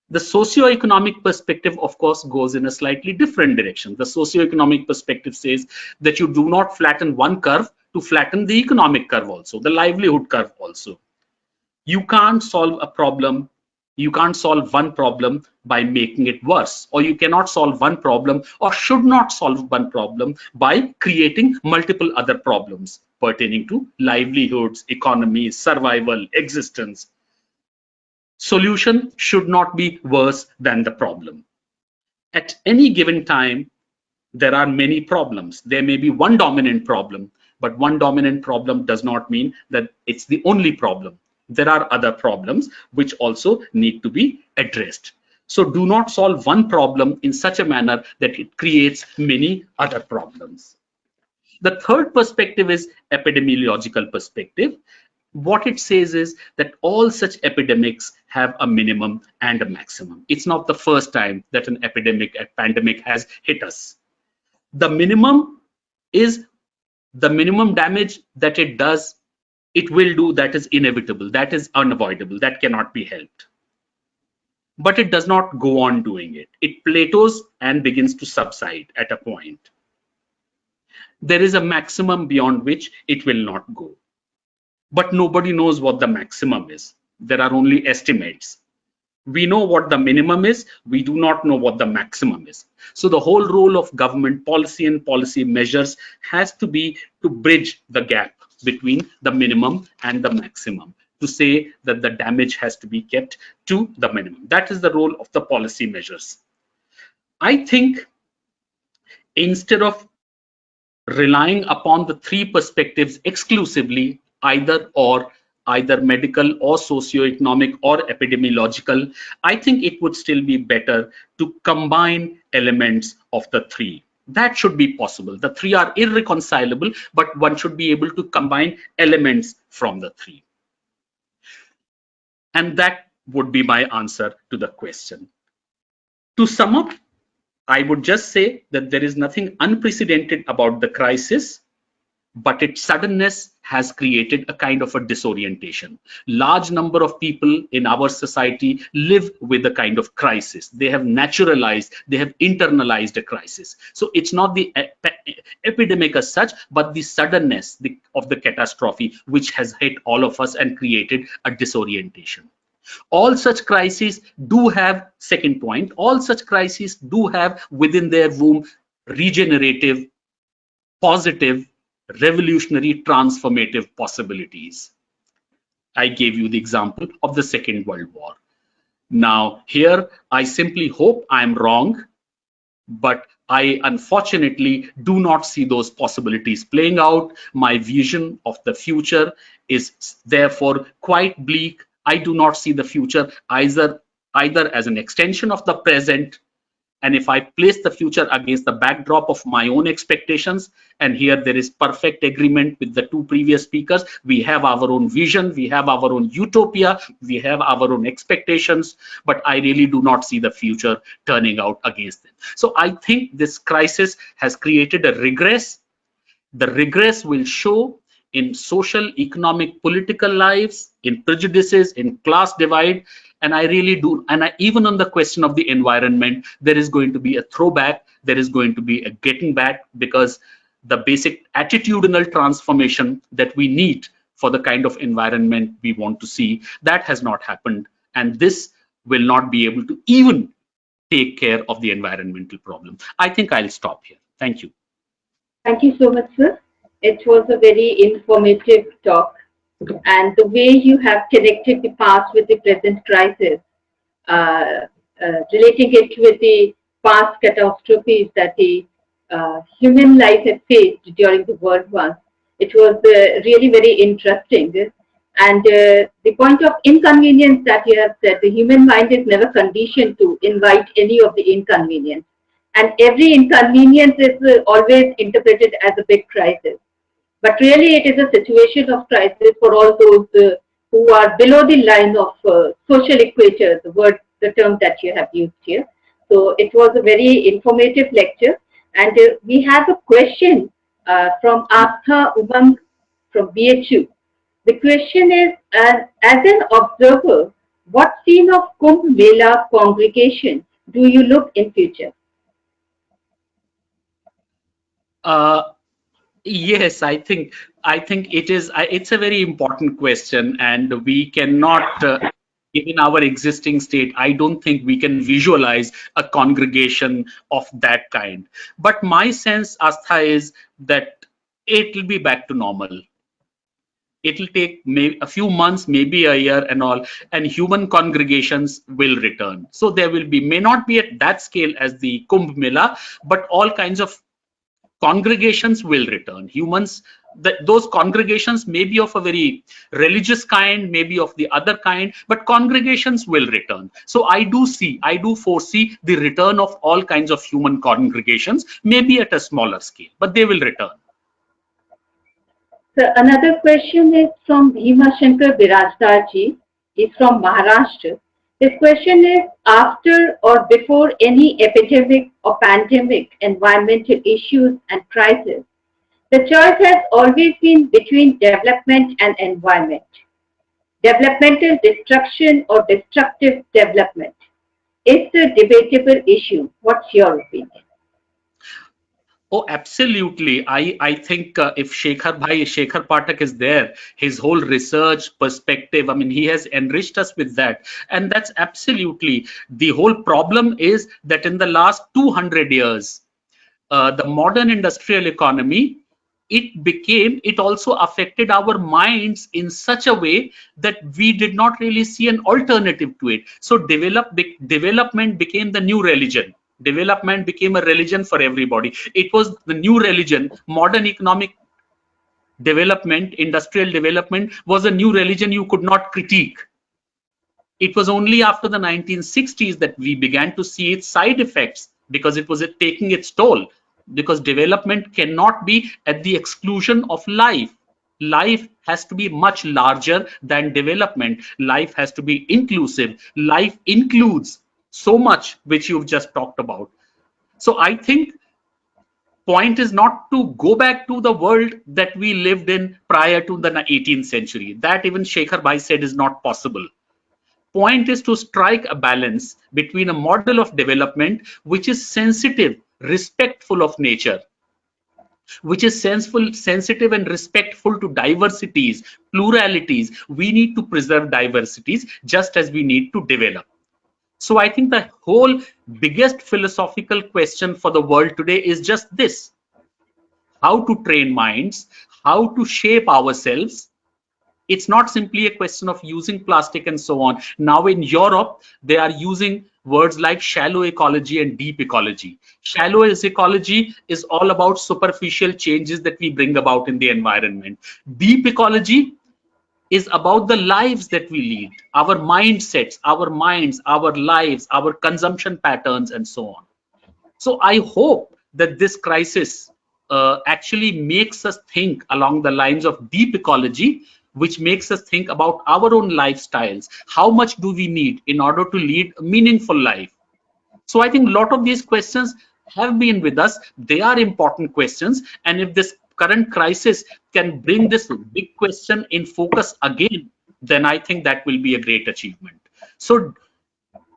Speaker 3: The socio-economic perspective, of course, goes in a slightly different direction. The socio-economic perspective says that you do not flatten one curve to flatten the economic curve also, the livelihood curve also. You can't solve a problem. You can't solve one problem by making it worse, or you cannot solve one problem or should not solve one problem by creating multiple other problems pertaining to livelihoods, economy, survival, existence. Solution should not be worse than the problem. At any given time, there are many problems. There may be one dominant problem, but one dominant problem does not mean that it's the only problem. There are other problems which also need to be addressed. So do not solve one problem in such a manner that it creates many other problems. The third perspective is epidemiological perspective. What it says is that all such epidemics have a minimum and a maximum. It's not the first time that an epidemic, a pandemic has hit us. The minimum is the minimum damage that it does, it will do, that is inevitable, that is unavoidable, that cannot be helped. But it does not go on doing it. It plateaus and begins to subside at a point. There is a maximum beyond which it will not go. But nobody knows what the maximum is. There are only estimates. We know what the minimum is, we do not know what the maximum is. So the whole role of government policy and policy measures has to be to bridge the gap between the minimum and the maximum, to say that the damage has to be kept to the minimum. That is the role of the policy measures. I think instead of relying upon the three perspectives exclusively, either medical or socio-economic or epidemiological, I think it would still be better to combine elements of the three. That should be possible. The three are irreconcilable, but one should be able to combine elements from the three. And that would be my answer to the question. To sum up, I would just say that there is nothing unprecedented about the crisis, but its suddenness has created a kind of a disorientation. Large number of people in our society live with a kind of crisis. They have naturalized, they have internalized a crisis. So it's not the epidemic as such, but the suddenness of the catastrophe which has hit all of us and created a disorientation. All such crises do have, second point, all such crises do have within their womb regenerative, positive, revolutionary, transformative possibilities. I gave you the example of the Second World War. Now, here I simply hope I'm wrong, but I unfortunately do not see those possibilities playing out. My vision of the future is therefore quite bleak. I do not see the future either as an extension of the present, and if I place the future against the backdrop of my own expectations, and here there is perfect agreement with the two previous speakers, we have our own vision, we have our own utopia, we have our own expectations, but I really do not see the future turning out against them. So I think this crisis has created a regress. The regress will show in social, economic, political lives, in prejudices, in class divide, and I really do, and even on the question of the environment, there is going to be a throwback, there is going to be a getting back, because the basic attitudinal transformation that we need for the kind of environment we want to see, that has not happened, and this will not be able to even take care of the environmental problem. I think I'll stop here. Thank you.
Speaker 2: Thank you so much, sir. It was a very informative talk, and the way you have connected the past with the present crisis, relating it with the past catastrophes that the human life had faced during the World War, it was really very interesting. And the point of inconvenience that you have said, the human mind is never conditioned to invite any of the inconvenience. And every inconvenience is always interpreted as a big crisis. But really, it is a situation of crisis for all those who are below the line of social equator, the term that you have used here. So it was a very informative lecture. And we have a question from Astha Umang from BHU. The question is, as an observer, what scene of Kumbh Mela congregation do you look in future?
Speaker 3: Yes, I think it is. It's a very important question, and we cannot, given our existing state, I don't think we can visualize a congregation of that kind. But my sense, Astha, is that it will be back to normal. It'll take maybe a few months, maybe a year and all, and human congregations will return. So there will be, may not be at that scale as the Kumbh Mela, but all kinds of congregations will return. Humans, those congregations may be of a very religious kind, maybe of the other kind, but congregations will return. So I do foresee the return of all kinds of human congregations, maybe at a smaller scale, but they will return.
Speaker 2: So another question is from Bhima Shankar Birajdarji. He's from Maharashtra. His question is, after or before any epidemic or pandemic, environmental issues and crisis, the choice has always been between development and environment. Developmental destruction or destructive development. It's a debatable issue. What's your opinion?
Speaker 3: Oh, absolutely. I think if Shekhar Pathak is there, his whole research perspective, I mean, he has enriched us with that. And that's absolutely, the whole problem is that in the last 200 years, the modern industrial economy, it also affected our minds in such a way that we did not really see an alternative to it. So development became the new religion. Development became a religion for everybody. It was the new religion. Modern economic development, industrial development was a new religion you could not critique. It was only after the 1960s that we began to see its side effects, because it was taking its toll. Because development cannot be at the exclusion of life. Life has to be much larger than development. Life has to be inclusive. Life includes so much which you've just talked about. So I think point is not to go back to the world that we lived in prior to the 18th century. That even Shekhar Bhai said is not possible. Point is to strike a balance between a model of development which is sensitive, respectful of nature, which is sensitive and respectful to diversities, pluralities. We need to preserve diversities just as we need to develop. So I think the whole biggest philosophical question for the world today is just this: how to train minds, how to shape ourselves. It's not simply a question of using plastic and so on. Now in Europe, they are using words like shallow ecology and deep ecology. Shallow ecology is all about superficial changes that we bring about in the environment. Deep ecology is about the lives that we lead, our mindsets, our minds, our lives, our consumption patterns, and so on. So I hope that this crisis actually makes us think along the lines of deep ecology, which makes us think about our own lifestyles. How much do we need in order to lead a meaningful life? So I think a lot of these questions have been with us. They are important questions. And if this current crisis can bring this big question in focus again, then I think that will be a great achievement. So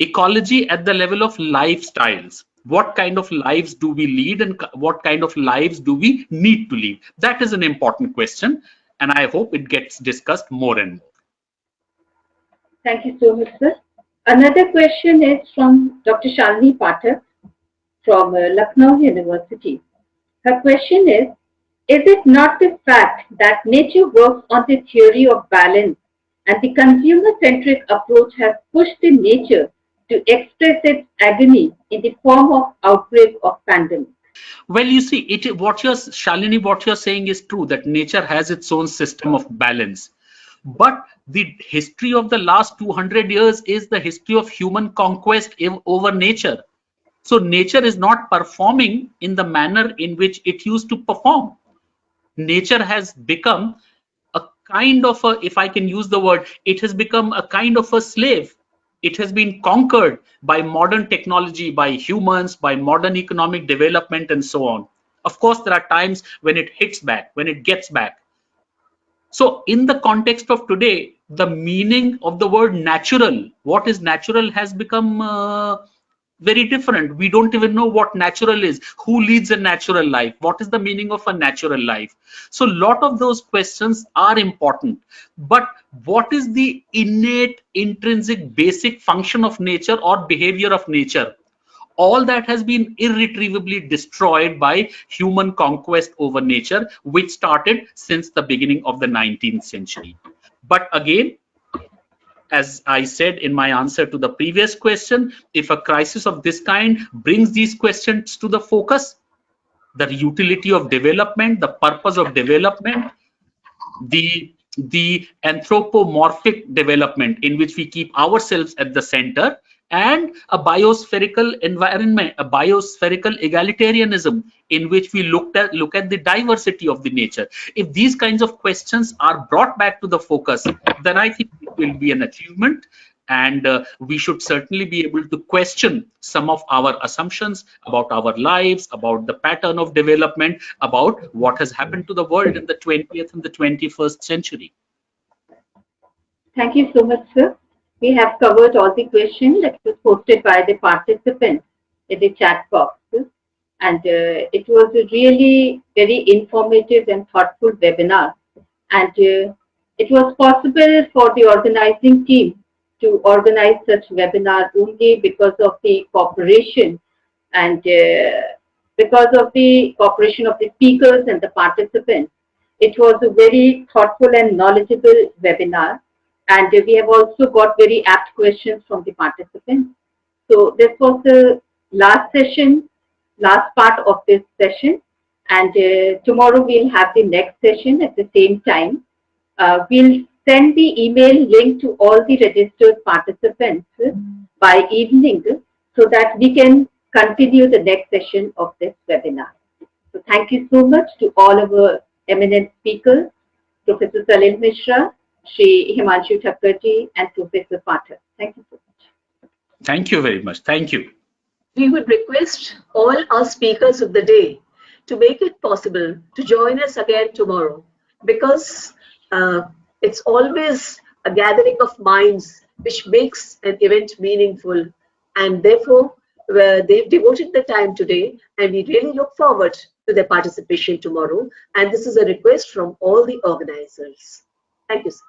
Speaker 3: ecology at the level of lifestyles. What kind of lives do we lead and what kind of lives do we need to lead? That is an important question. And I hope it gets discussed more and more.
Speaker 2: Thank you so much, sir. Another question is from Dr. Shalini Pathak from Lucknow University. Her question is it not the fact that nature works on the theory of balance and the consumer-centric approach has pushed the nature to express its agony in the form of outbreak of pandemic?
Speaker 3: Well, you see, Shalini, what you're saying is true, that nature has its own system of balance. But the history of the last 200 years is the history of human conquest over nature. So nature is not performing in the manner in which it used to perform. Nature has become a kind of a, if I can use the word, it has become a kind of a slave. It has been conquered by modern technology, by humans, by modern economic development, and so on. Of course, there are times when it hits back, when it gets back. So in the context of today, the meaning of the word natural, what is natural has become very different. We don't even know what natural is. Who leads a natural life? What is the meaning of a natural life? So a lot of those questions are important. But what is the innate, intrinsic, basic function of nature or behavior of nature? All that has been irretrievably destroyed by human conquest over nature, which started since the beginning of the 19th century. But again, as I said in my answer to the previous question, if a crisis of this kind brings these questions to the focus, the utility of development, the purpose of development, the anthropomorphic development in which we keep ourselves at the center, and a biospherical environment, a biospherical egalitarianism in which we look at the diversity of the nature. If these kinds of questions are brought back to the focus, then I think it will be an achievement, and we should certainly be able to question some of our assumptions about our lives, about the pattern of development, about what has happened to the world in the 20th and the 21st century.
Speaker 2: Thank you so much, sir. We have covered all the questions that was posted by the participants in the chat box. And it was a really very informative and thoughtful webinar. And it was possible for the organizing team to organize such webinar only because of the cooperation and because of the cooperation of the speakers and the participants. It was a very thoughtful and knowledgeable webinar. And we have also got very apt questions from the participants. So this was the last session, last part of this session. And tomorrow we'll have the next session at the same time. We'll send the email link to all the registered participants by evening so that we can continue the next session of this webinar. So thank you so much to all our eminent speakers, Professor Salil Mishra, Shri Himanshu Thakkarji, and Professor Pathak. Thank you so much.
Speaker 3: Thank you very much. Thank you.
Speaker 4: We would request all our speakers of the day to make it possible to join us again tomorrow, because it's always a gathering of minds which makes an event meaningful, and therefore they've devoted the time today, and we really look forward to their participation tomorrow. And this is a request from all the organizers. Thank you, sir.